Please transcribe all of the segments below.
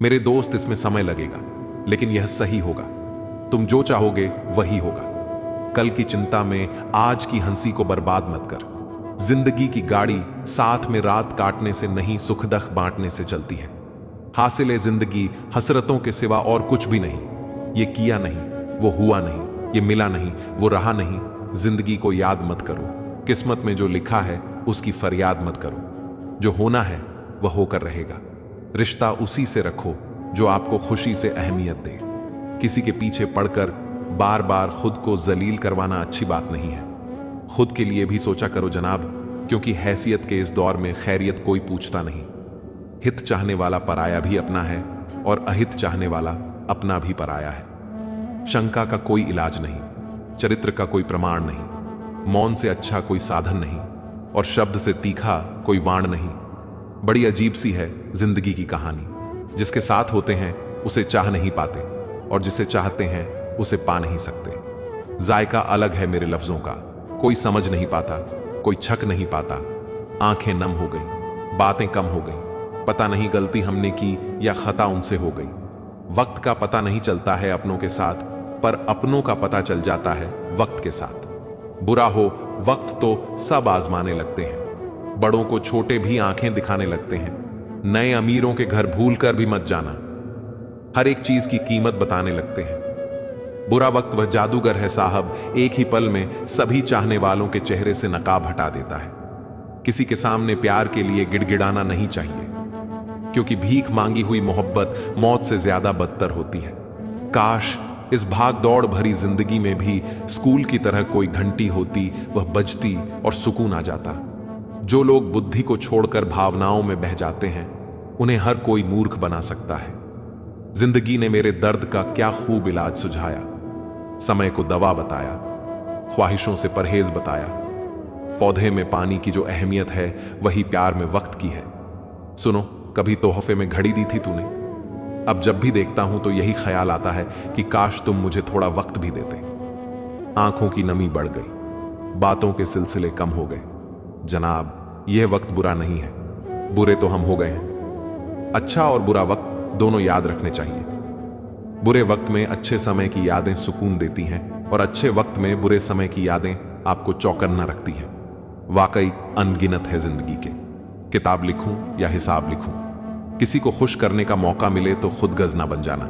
मेरे दोस्त, इसमें समय लगेगा, लेकिन यह सही होगा। तुम जो चाहोगे वही होगा। कल की चिंता में आज की हंसी को बर्बाद मत कर। जिंदगी की गाड़ी साथ में रात काटने से नहीं, सुख दुख बांटने से चलती है। हासिल जिंदगी हसरतों के सिवा और कुछ भी नहीं। ये किया नहीं, वो हुआ नहीं, ये मिला नहीं, वो रहा नहीं। जिंदगी को याद मत करो, किस्मत में जो लिखा है उसकी फरियाद मत करो। जो होना है वह होकर रहेगा। रिश्ता उसी से रखो जो आपको खुशी से अहमियत दे। किसी के पीछे पड़कर बार बार खुद को जलील करवाना अच्छी बात नहीं है। खुद के लिए भी सोचा करो जनाब, क्योंकि हैसियत के इस दौर में खैरियत कोई पूछता नहीं। हित चाहने वाला पराया भी अपना है और अहित चाहने वाला अपना भी पराया है। शंका का कोई इलाज नहीं, चरित्र का कोई प्रमाण नहीं, मौन से अच्छा कोई साधन नहीं और शब्द से तीखा कोई वाण नहीं। बड़ी अजीब सी है जिंदगी की कहानी। जिसके साथ होते हैं उसे चाह नहीं पाते और जिसे चाहते हैं उसे पा नहीं सकते। जायका अलग है मेरे लफ्जों का, कोई समझ नहीं पाता, कोई छक नहीं पाता। आंखें नम हो गई, बातें कम हो गई, पता नहीं गलती हमने की या खता उनसे हो गई। वक्त का पता नहीं चलता है अपनों के साथ, पर अपनों का पता चल जाता है वक्त के साथ। बुरा हो वक्त तो सब आजमाने लगते हैं, बड़ों को छोटे भी आंखें दिखाने लगते हैं। नए अमीरों के घर भूल कर भी मत जाना, हर एक चीज की कीमत बताने लगते हैं। बुरा वक्त वह जादूगर है साहब, एक ही पल में सभी चाहने वालों के चेहरे से नकाब हटा देता है। किसी के सामने प्यार के लिए गिड़गिड़ाना नहीं चाहिए, क्योंकि भीख मांगी हुई मोहब्बत मौत से ज्यादा बदतर होती है। काश इस भाग दौड़ भरी जिंदगी में भी स्कूल की तरह कोई घंटी होती, वह बजती और सुकून आ जाता। जो लोग बुद्धि को छोड़कर भावनाओं में बह जाते हैं, उन्हें हर कोई मूर्ख बना सकता है। जिंदगी ने मेरे दर्द का क्या खूब इलाज सुझाया, समय को दवा बताया, ख्वाहिशों से परहेज बताया। पौधे में पानी की जो अहमियत है वही प्यार में वक्त की है। सुनो, कभी तोहफे में घड़ी दी थी तूने? अब जब भी देखता हूं तो यही ख्याल आता है कि काश तुम मुझे थोड़ा वक्त भी देते। आंखों की नमी बढ़ गई, बातों के सिलसिले कम हो गए। जनाब, यह वक्त बुरा नहीं है, बुरे तो हम हो गए हैं। अच्छा और बुरा वक्त दोनों याद रखने चाहिए। बुरे वक्त में अच्छे समय की यादें सुकून देती हैं और अच्छे वक्त में बुरे समय की यादें आपको चौकन्ना रखती हैं। वाकई अनगिनत है जिंदगी के। किताब लिखूं या हिसाब लिखूं, किसी को खुश करने का मौका मिले तो खुद गजना बन जाना।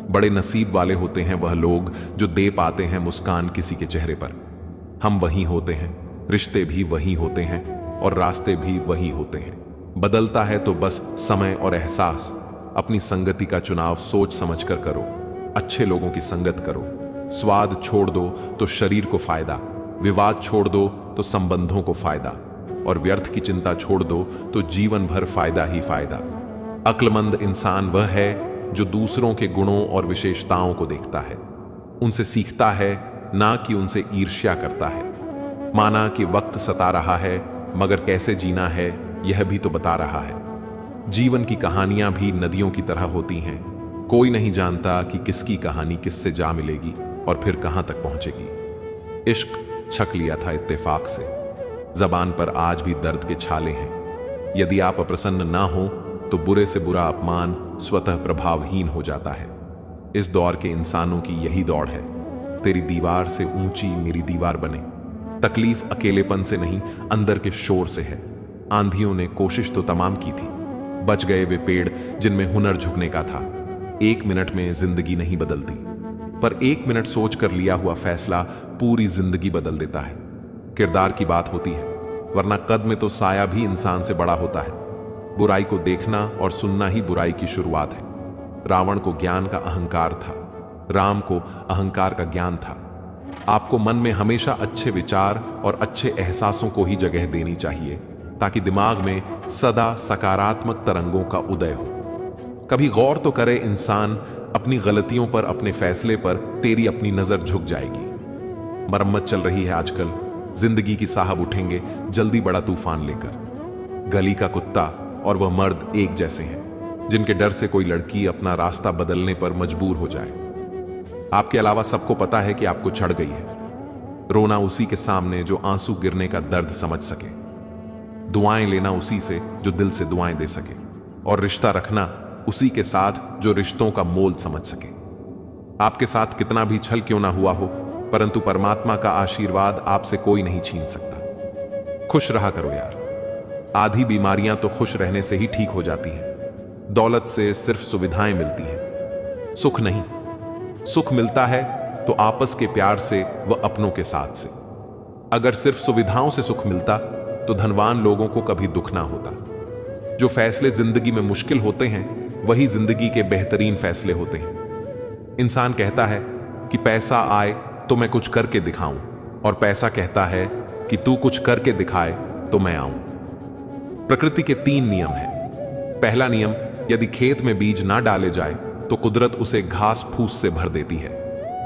बड़े नसीब वाले होते हैं वह लोग जो दे पाते हैं मुस्कान किसी के चेहरे पर। हम वही होते हैं, रिश्ते भी वही होते हैं और रास्ते भी वही होते हैं। बदलता है तो बस समय और एहसास। अपनी संगति का चुनाव सोच समझकर करो, अच्छे लोगों की संगत करो। स्वाद छोड़ दो तो शरीर को फायदा, विवाद छोड़ दो तो संबंधों को फायदा, और व्यर्थ की चिंता छोड़ दो तो जीवन भर फायदा ही फायदा। अक्लमंद इंसान वह है जो दूसरों के गुणों और विशेषताओं को देखता है, उनसे सीखता है, ना कि उनसे ईर्ष्या करता है। माना कि वक्त सता रहा है, मगर कैसे जीना है यह भी तो बता रहा है। जीवन की कहानियां भी नदियों की तरह होती हैं, कोई नहीं जानता कि किसकी कहानी किससे जा मिलेगी और फिर कहां तक पहुंचेगी। इश्क छक लिया था इत्तेफाक से, जबान पर आज भी दर्द के छाले हैं। यदि आप अप्रसन्न ना हो तो बुरे से बुरा अपमान स्वतः प्रभावहीन हो जाता है। इस दौर के इंसानों की यही दौड़ है, तेरी दीवार से ऊंची मेरी दीवार बने। तकलीफ अकेलेपन से नहीं, अंदर के शोर से है। आंधियों ने कोशिश तो तमाम की थी, बच गए वे पेड़ जिनमें हुनर झुकने का था। 1 मिनट में जिंदगी नहीं बदलती, पर 1 मिनट सोच कर लिया हुआ फैसला पूरी जिंदगी बदल देता है। किरदार की बात होती है, वरना कद में तो साया भी इंसान से बड़ा होता है। बुराई को देखना और सुनना ही बुराई की शुरुआत है। रावण को ज्ञान का अहंकार था, राम को अहंकार का ज्ञान था। आपको मन में हमेशा अच्छे विचार और अच्छे एहसासों को ही जगह देनी चाहिए, ताकि दिमाग में सदा सकारात्मक तरंगों का उदय हो। कभी गौर तो करे इंसान, अपनी गलतियों पर, अपने फैसले पर तेरी अपनी नजर झुक जाएगी। मरम्मत चल रही है आजकल, जिंदगी की साहब उठेंगे जल्दी बड़ा तूफान लेकर। गली का कुत्ता और वह मर्द एक जैसे हैं, जिनके डर से कोई लड़की अपना रास्ता बदलने पर मजबूर हो जाए। आपके अलावा सबको पता है कि आपको चढ़ गई है। रोना उसी के सामने जो आंसू गिरने का दर्द समझ सके। दुआएं लेना उसी से जो दिल से दुआएं दे सके। और रिश्ता रखना उसी के साथ जो रिश्तों का मोल समझ सके। आपके साथ कितना भी छल क्यों ना हुआ हो, परंतु परमात्मा का आशीर्वाद आपसे कोई नहीं छीन सकता। खुश रहा करो यार। आधी बीमारियां तो खुश रहने से ही ठीक हो जाती हैं। दौलत से सिर्फ सुविधाएं मिलती हैं, सुख नहीं। सुख मिलता है तो आपस के प्यार से व अपनों के साथ से। अगर सिर्फ सुविधाओं से सुख मिलता तो धनवान लोगों को कभी दुख ना होता। जो फैसले जिंदगी में मुश्किल होते हैं वही जिंदगी के बेहतरीन फैसले होते हैं। इंसान कहता है कि पैसा आए तो मैं कुछ करके दिखाऊं, और पैसा कहता है कि तू कुछ करके दिखाए तो मैं आऊं। प्रकृति के 3 नियम हैं। पहला नियम, यदि खेत में बीज ना डाले जाए तो कुदरत उसे घास फूस से भर देती है।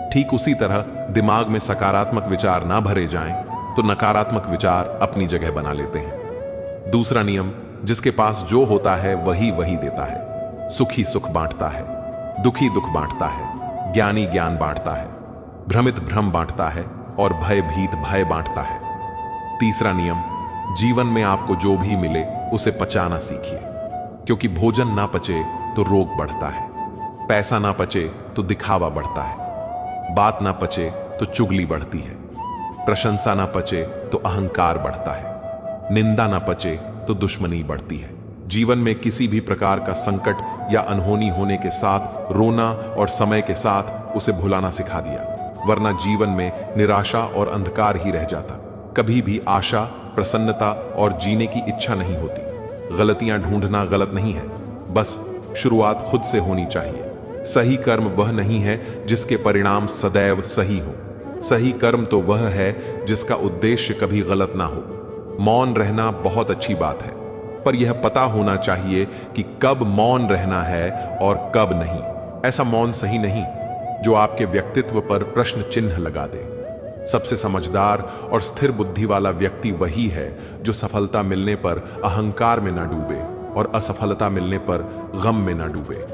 ठीक उसी तरह दिमाग में सकारात्मक विचार ना भरे जाएं तो नकारात्मक विचार अपनी जगह बना लेते हैं। दूसरा नियम, जिसके पास जो होता है वही देता है। सुखी सुख बांटता है, दुखी दुख बांटता है, ज्ञानी ज्ञान बांटता है, भ्रमित भ्रम बांटता है और भयभीत भय बांटता है। तीसरा नियम, जीवन में आपको जो भी मिले उसे पचाना सीखिए, क्योंकि भोजन ना पचे तो रोग बढ़ता है, पैसा ना पचे तो दिखावा बढ़ता है, बात ना पचे तो चुगली बढ़ती है, प्रशंसा ना पचे तो अहंकार बढ़ता है, निंदा ना पचे तो दुश्मनी बढ़ती है। जीवन में किसी भी प्रकार का संकट या अनहोनी होने के साथ रोना और समय के साथ उसे भुलाना सिखा दिया, वरना जीवन में निराशा और अंधकार ही रह जाता। कभी भी आशा, प्रसन्नता और जीने की इच्छा नहीं होती। गलतियां ढूंढना गलत नहीं है, बस शुरुआत खुद से होनी चाहिए। सही कर्म वह नहीं है जिसके परिणाम सदैव सही हो। सही कर्म तो वह है जिसका उद्देश्य कभी गलत ना हो। मौन रहना बहुत अच्छी बात है, पर यह पता होना चाहिए कि कब मौन रहना है और कब नहीं। ऐसा मौन सही नहीं जो आपके व्यक्तित्व पर प्रश्न चिन्ह लगा दे। सबसे समझदार और स्थिर बुद्धि वाला व्यक्ति वही है जो सफलता मिलने पर अहंकार में ना डूबे और असफलता मिलने पर गम में ना डूबे।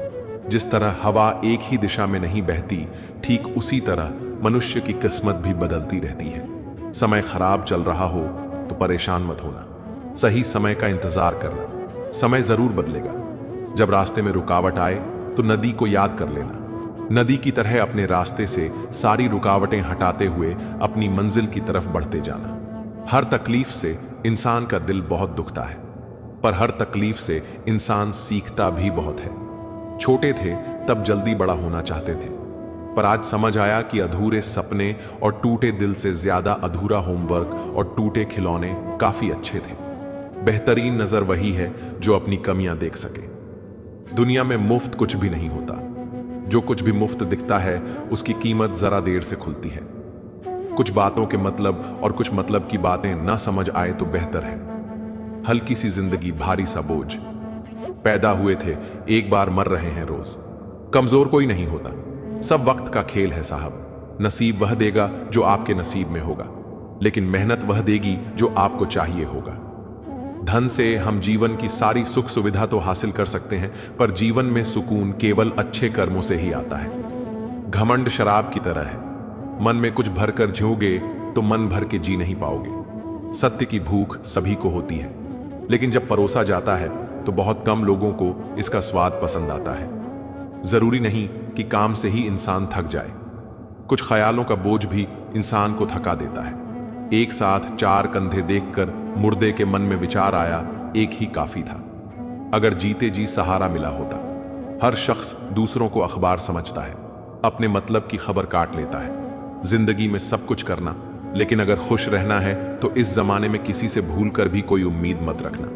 जिस तरह हवा एक ही दिशा में नहीं बहती, ठीक उसी तरह मनुष्य की किस्मत भी बदलती रहती है। समय खराब चल रहा हो तो परेशान मत होना, सही समय का इंतजार करना। समय जरूर बदलेगा। जब रास्ते में रुकावट आए तो नदी को याद कर लेना। नदी की तरह अपने रास्ते से सारी रुकावटें हटाते हुए अपनी मंजिल की तरफ बढ़ते जाना। हर तकलीफ से इंसान का दिल बहुत दुखता है, पर हर तकलीफ से इंसान सीखता भी बहुत है। छोटे थे तब जल्दी बड़ा होना चाहते थे, पर आज समझ आया कि अधूरे सपने और टूटे दिल से ज्यादा अधूरा होमवर्क और टूटे खिलौने काफी अच्छे थे। बेहतरीन नजर वही है जो अपनी कमियां देख सके। दुनिया में मुफ्त कुछ भी नहीं होता। जो कुछ भी मुफ्त दिखता है उसकी कीमत जरा देर से खुलती है। कुछ बातों के मतलब और कुछ मतलब की बातें ना समझ आए तो बेहतर है। हल्की सी जिंदगी, भारी सा बोझ। पैदा हुए थे, एक बार मर रहे हैं रोज। कमजोर कोई नहीं होता, सब वक्त का खेल है साहब। नसीब वह देगा जो आपके नसीब में होगा, लेकिन मेहनत वह देगी जो आपको चाहिए होगा। धन से हम जीवन की सारी सुख सुविधा तो हासिल कर सकते हैं, पर जीवन में सुकून केवल अच्छे कर्मों से ही आता है। घमंड शराब की तरह है, मन में कुछ भरकर झोंगे तो मन भर के जी नहीं पाओगे। सत्य की भूख सभी को होती है, लेकिन जब परोसा जाता है तो बहुत कम लोगों को इसका स्वाद पसंद आता है। जरूरी नहीं कि काम से ही इंसान थक जाए, कुछ ख्यालों का बोझ भी इंसान को थका देता है। एक साथ 4 कंधे देखकर मुर्दे के मन में विचार आया, एक ही काफी था। अगर जीते जी सहारा मिला होता। हर शख्स दूसरों को अखबार समझता है, अपने मतलब की खबर काट लेता है। जिंदगी में सब कुछ करना, लेकिन अगर खुश रहना है तो इस जमाने में किसी से भूल कर भी कोई उम्मीद मत रखना।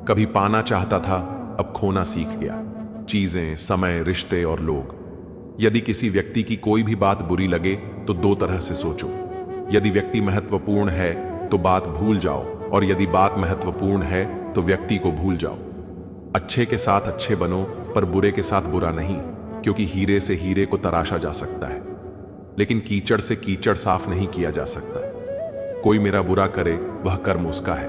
कभी पाना चाहता था, अब खोना सीख गया। चीजें, समय, रिश्ते और लोग। यदि किसी व्यक्ति की कोई भी बात बुरी लगे तो 2 तरह से सोचो। यदि व्यक्ति महत्वपूर्ण है तो बात भूल जाओ, और यदि बात महत्वपूर्ण है तो व्यक्ति को भूल जाओ। अच्छे के साथ अच्छे बनो, पर बुरे के साथ बुरा नहीं, क्योंकि हीरे से हीरे को तराशा जा सकता है, लेकिन कीचड़ से कीचड़ साफ नहीं किया जा सकता। कोई मेरा बुरा करे वह कर्म उसका है,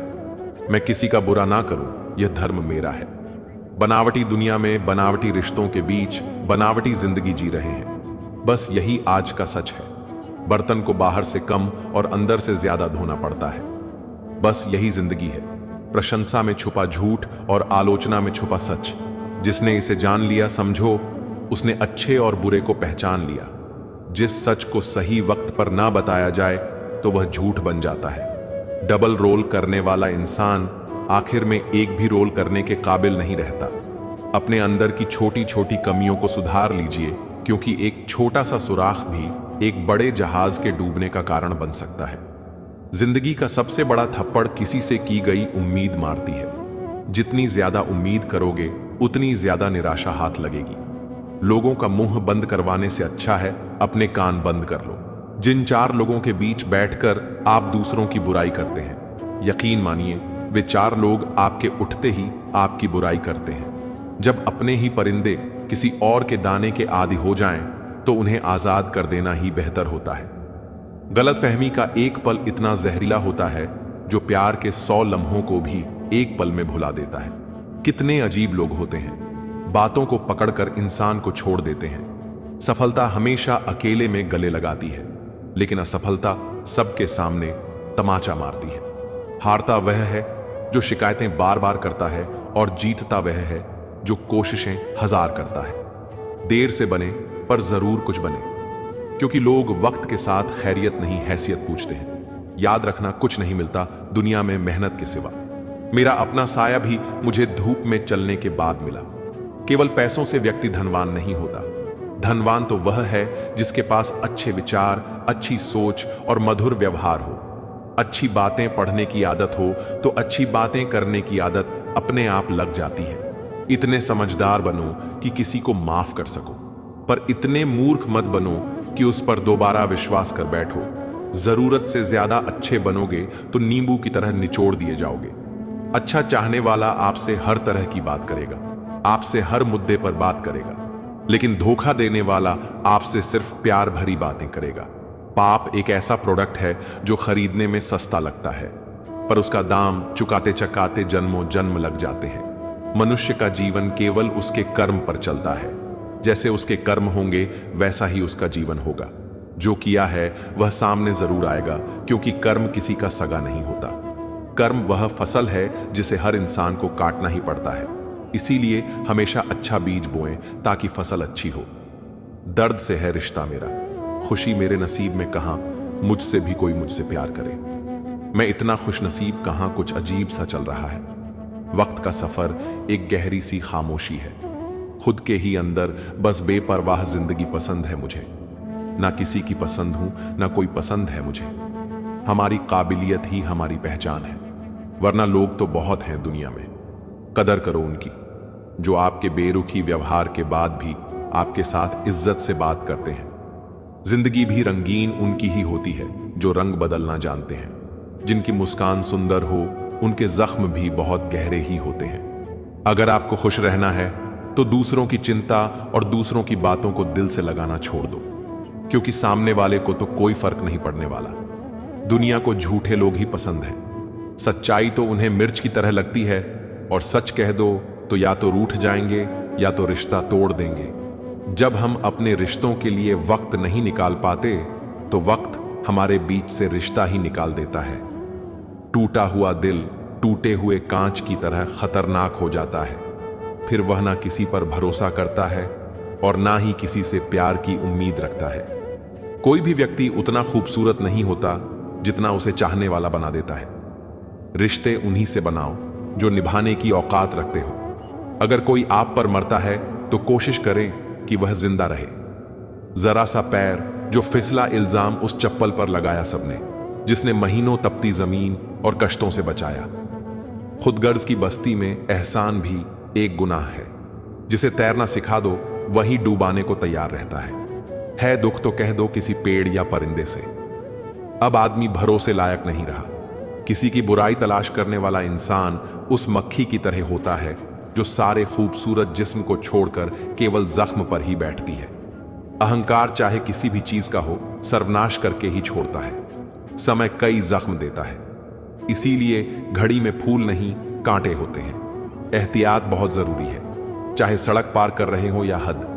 मैं किसी का बुरा ना करूं यह धर्म मेरा है। बनावटी दुनिया में, बनावटी रिश्तों के बीच बनावटी जिंदगी जी रहे हैं। बस यही आज का सच है। बर्तन को बाहर से कम और अंदर से ज्यादा धोना पड़ता है। बस यही जिंदगी है। प्रशंसा में छुपा झूठ और आलोचना में छुपा सच। जिसने इसे जान लिया, समझो उसने अच्छे और बुरे को पहचान लिया। जिस सच को सही वक्त पर ना बताया जाए तो वह झूठ बन जाता है। डबल रोल करने वाला इंसान आखिर में एक भी रोल करने के काबिल नहीं रहता। अपने अंदर की छोटी छोटी कमियों को सुधार लीजिए, क्योंकि एक छोटा सा सुराख भी एक बड़े जहाज के डूबने का कारण बन सकता है। जिंदगी का सबसे बड़ा थप्पड़ किसी से की गई उम्मीद मारती है। जितनी ज्यादा उम्मीद करोगे उतनी ज्यादा निराशा हाथ लगेगी। लोगों का मुंह बंद करवाने से अच्छा है अपने कान बंद कर लो। जिन 4 लोगों के बीच बैठकर आप दूसरों की बुराई करते हैं, यकीन मानिए वे 4 लोग आपके उठते ही आपकी बुराई करते हैं। जब अपने ही परिंदे किसी और के दाने के आदी हो जाएं, तो उन्हें आजाद कर देना ही बेहतर होता है। गलतफहमी का एक पल इतना जहरीला होता है जो प्यार के 100 लम्हों को भी एक पल में भुला देता है। कितने अजीब लोग होते हैं, बातों को पकड़कर इंसान को छोड़ देते हैं। सफलता हमेशा अकेले में गले लगाती है, लेकिन असफलता सबके सामने तमाचा मारती है। हारता वह है जो शिकायतें बार बार करता है, और जीतता वह है जो कोशिशें 1000 करता है। देर से बने पर जरूर कुछ बने, क्योंकि लोग वक्त के साथ खैरियत नहीं हैसियत पूछते हैं। याद रखना, कुछ नहीं मिलता दुनिया में मेहनत के सिवा। मेरा अपना साया भी मुझे धूप में चलने के बाद मिला। केवल पैसों से व्यक्ति धनवान नहीं होता। धनवान तो वह है जिसके पास अच्छे विचार, अच्छी सोच और मधुर व्यवहार हो। अच्छी बातें पढ़ने की आदत हो तो अच्छी बातें करने की आदत अपने आप लग जाती है। इतने समझदार बनो कि किसी को माफ कर सको, पर इतने मूर्ख मत बनो कि उस पर दोबारा विश्वास कर बैठो। जरूरत से ज्यादा अच्छे बनोगे तो नींबू की तरह निचोड़ दिए जाओगे। अच्छा चाहने वाला आपसे हर तरह की बात करेगा, आपसे हर मुद्दे पर बात करेगा, लेकिन धोखा देने वाला आपसे सिर्फ प्यार भरी बातें करेगा। पाप एक ऐसा प्रोडक्ट है जो खरीदने में सस्ता लगता है, पर उसका दाम चुकाते चुकाते जन्मों जन्म लग जाते हैं। मनुष्य का जीवन केवल उसके कर्म पर चलता है। जैसे उसके कर्म होंगे वैसा ही उसका जीवन होगा। जो किया है वह सामने जरूर आएगा, क्योंकि कर्म किसी का सगा नहीं होता। कर्म वह फसल है जिसे हर इंसान को काटना ही पड़ता है। इसीलिए हमेशा अच्छा बीज बोएं ताकि फसल अच्छी हो। दर्द से है रिश्ता मेरा, खुशी मेरे नसीब में कहां, मुझसे भी कोई मुझसे प्यार करे। मैं इतना खुशनसीब कहां, कुछ अजीब सा चल रहा है। वक्त का सफर एक गहरी सी खामोशी है। खुद के ही अंदर बस बेपरवाह जिंदगी पसंद है मुझे। ना किसी की पसंद हूं, ना कोई पसंद है मुझे। हमारी काबिलियत ही हमारी पहचान है, वरना लोग तो बहुत हैं दुनिया में। कदर करो उनकी जो आपके बेरुखी व्यवहार के बाद भी आपके साथ इज्जत से बात करते हैं। जिंदगी भी रंगीन उनकी ही होती है जो रंग बदलना जानते हैं। जिनकी मुस्कान सुंदर हो उनके जख्म भी बहुत गहरे ही होते हैं। अगर आपको खुश रहना है तो दूसरों की चिंता और दूसरों की बातों को दिल से लगाना छोड़ दो, क्योंकि सामने वाले को तो कोई फर्क नहीं पड़ने वाला। दुनिया को झूठे लोग ही पसंद हैं। सच्चाई तो उन्हें मिर्च की तरह लगती है, और सच कह दो तो या तो रूठ जाएंगे या तो रिश्ता तोड़ देंगे। जब हम अपने रिश्तों के लिए वक्त नहीं निकाल पाते तो वक्त हमारे बीच से रिश्ता ही निकाल देता है। टूटा हुआ दिल टूटे हुए कांच की तरह खतरनाक हो जाता है। फिर वह ना किसी पर भरोसा करता है और ना ही किसी से प्यार की उम्मीद रखता है। कोई भी व्यक्ति उतना खूबसूरत नहीं होता जितना उसे चाहने वाला बना देता है। रिश्ते उन्हीं से बनाओ जो निभाने की औकात रखते हो। अगर कोई आप पर मरता है तो कोशिश करें कि वह जिंदा रहे। जरा सा पैर जो फिसला, इल्जाम उस चप्पल पर लगाया सबने, जिसने महीनों तपती जमीन और कष्टों से बचाया। खुदगर्ज की बस्ती में एहसान भी एक गुनाह है। जिसे तैरना सिखा दो वही डूबाने को तैयार रहता है दुख तो कह दो किसी पेड़ या परिंदे से। अब आदमी भरोसे लायक नहीं रहा। किसी की बुराई तलाश करने वाला इंसान उस मक्खी की तरह होता है जो सारे खूबसूरत जिस्म को छोड़कर केवल जख्म पर ही बैठती है। अहंकार चाहे किसी भी चीज का हो, सर्वनाश करके ही छोड़ता है। समय कई जख्म देता है, इसीलिए घड़ी में फूल नहीं कांटे होते हैं। एहतियात बहुत जरूरी है, चाहे सड़क पार कर रहे हो या हद।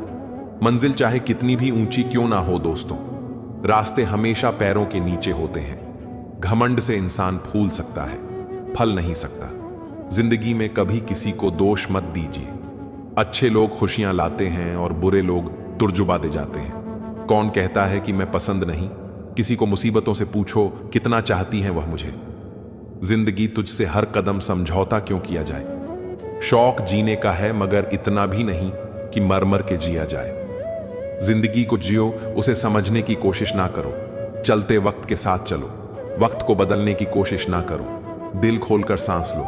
मंजिल चाहे कितनी भी ऊंची क्यों ना हो दोस्तों, रास्ते हमेशा पैरों के नीचे होते हैं। घमंड से इंसान फूल सकता है, फल नहीं सकता। जिंदगी में कभी किसी को दोष मत दीजिए। अच्छे लोग खुशियां लाते हैं और बुरे लोग तुर्जुबा दे जाते हैं। कौन कहता है कि मैं पसंद नहीं? किसी को मुसीबतों से पूछो कितना चाहती है वह मुझे। जिंदगी तुझसे हर कदम समझौता क्यों किया जाए? शौक जीने का है मगर इतना भी नहीं कि मर मर के जिया जाए। जिंदगी को जियो, उसे समझने की कोशिश ना करो। चलते वक्त के साथ चलो, वक्त को बदलने की कोशिश ना करो। दिल खोलकर सांस लो,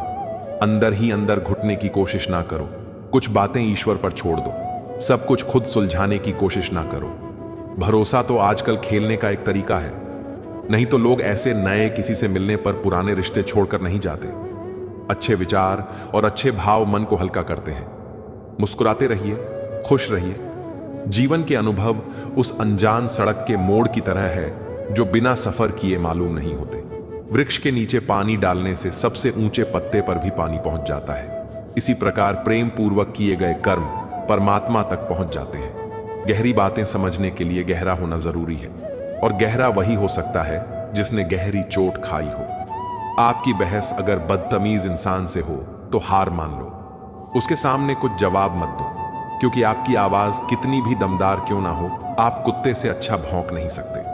अंदर ही अंदर घुटने की कोशिश ना करो। कुछ बातें ईश्वर पर छोड़ दो, सब कुछ खुद सुलझाने की कोशिश ना करो। भरोसा तो आजकल खेलने का एक तरीका है, नहीं तो लोग ऐसे नए किसी से मिलने पर पुराने रिश्ते छोड़कर नहीं जाते। अच्छे विचार और अच्छे भाव मन को हल्का करते हैं। मुस्कुराते रहिए, खुश रहिए। जीवन के अनुभव उस अनजान सड़क के मोड़ की तरह है जो बिना सफर किए मालूम नहीं होते। वृक्ष के नीचे पानी डालने से सबसे ऊंचे पत्ते पर भी पानी पहुंच जाता है। इसी प्रकार प्रेम पूर्वक किए गए कर्म परमात्मा तक पहुंच जाते हैं। गहरी बातें समझने के लिए गहरा होना जरूरी है, और गहरा वही हो सकता है जिसने गहरी चोट खाई हो। आपकी बहस अगर बदतमीज इंसान से हो तो हार मान लो, उसके सामने कुछ जवाब मत दो, क्योंकि आपकी आवाज कितनी भी दमदार क्यों ना हो, आप कुत्ते से अच्छा भौंक नहीं सकते।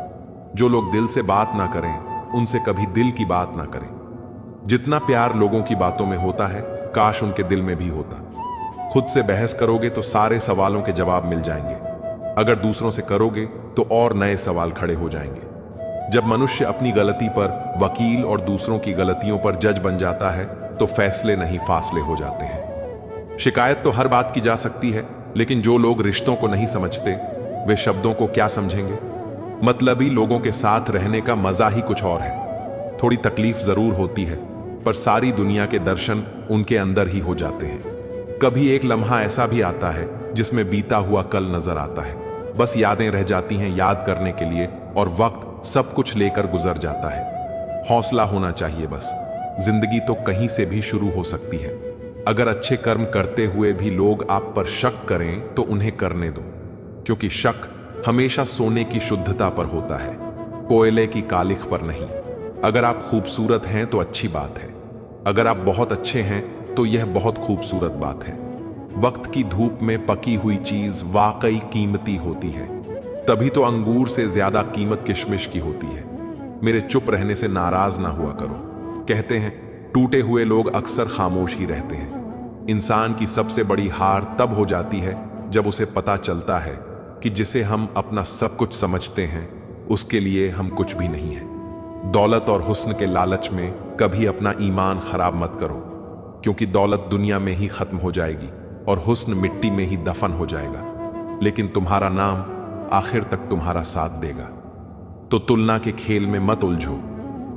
जो लोग दिल से बात ना करें उनसे कभी दिल की बात ना करें। जितना प्यार लोगों की बातों में होता है, काश उनके दिल में भी होता। खुद से बहस करोगे तो सारे सवालों के जवाब मिल जाएंगे, अगर दूसरों से करोगे तो और नए सवाल खड़े हो जाएंगे। जब मनुष्य अपनी गलती पर वकील और दूसरों की गलतियों पर जज बन जाता है तो फैसले नहीं फासले हो जाते हैं। शिकायत तो हर बात की जा सकती है, लेकिन जो लोग रिश्तों को नहीं समझते वे शब्दों को क्या समझेंगे? मतलबी लोगों के साथ रहने का मजा ही कुछ और है। थोड़ी तकलीफ जरूर होती है, पर सारी दुनिया के दर्शन उनके अंदर ही हो जाते हैं। कभी एक लम्हा ऐसा भी आता है जिसमें बीता हुआ कल नजर आता है, बस यादें रह जाती हैं याद करने के लिए, और वक्त सब कुछ लेकर गुजर जाता है। हौसला होना चाहिए बस। जिंदगी तो कहीं से भी शुरू हो सकती है। अगर अच्छे कर्म करते हुए भी लोग आप पर शक करें तो उन्हें करने दो, क्योंकि शक हमेशा सोने की शुद्धता पर होता है, कोयले की कालिख पर नहीं। अगर आप खूबसूरत हैं तो अच्छी बात है, अगर आप बहुत अच्छे हैं तो यह बहुत खूबसूरत बात है। वक्त की धूप में पकी हुई चीज वाकई कीमती होती है, तभी तो अंगूर से ज्यादा कीमत किशमिश की होती है। मेरे चुप रहने से नाराज ना हुआ करो। कहते हैं टूटे हुए लोग अक्सर खामोश ही रहते हैं। इंसान की सबसे बड़ी हार तब हो जाती है जब उसे पता चलता है कि जिसे हम अपना सब कुछ समझते हैं उसके लिए हम कुछ भी नहीं है। दौलत और हुस्न के लालच में कभी अपना ईमान खराब मत करो, क्योंकि दौलत दुनिया में ही खत्म हो जाएगी और हुस्न मिट्टी में ही दफन हो जाएगा, लेकिन तुम्हारा नाम आखिर तक तुम्हारा साथ देगा। तो तुलना के खेल में मत उलझो,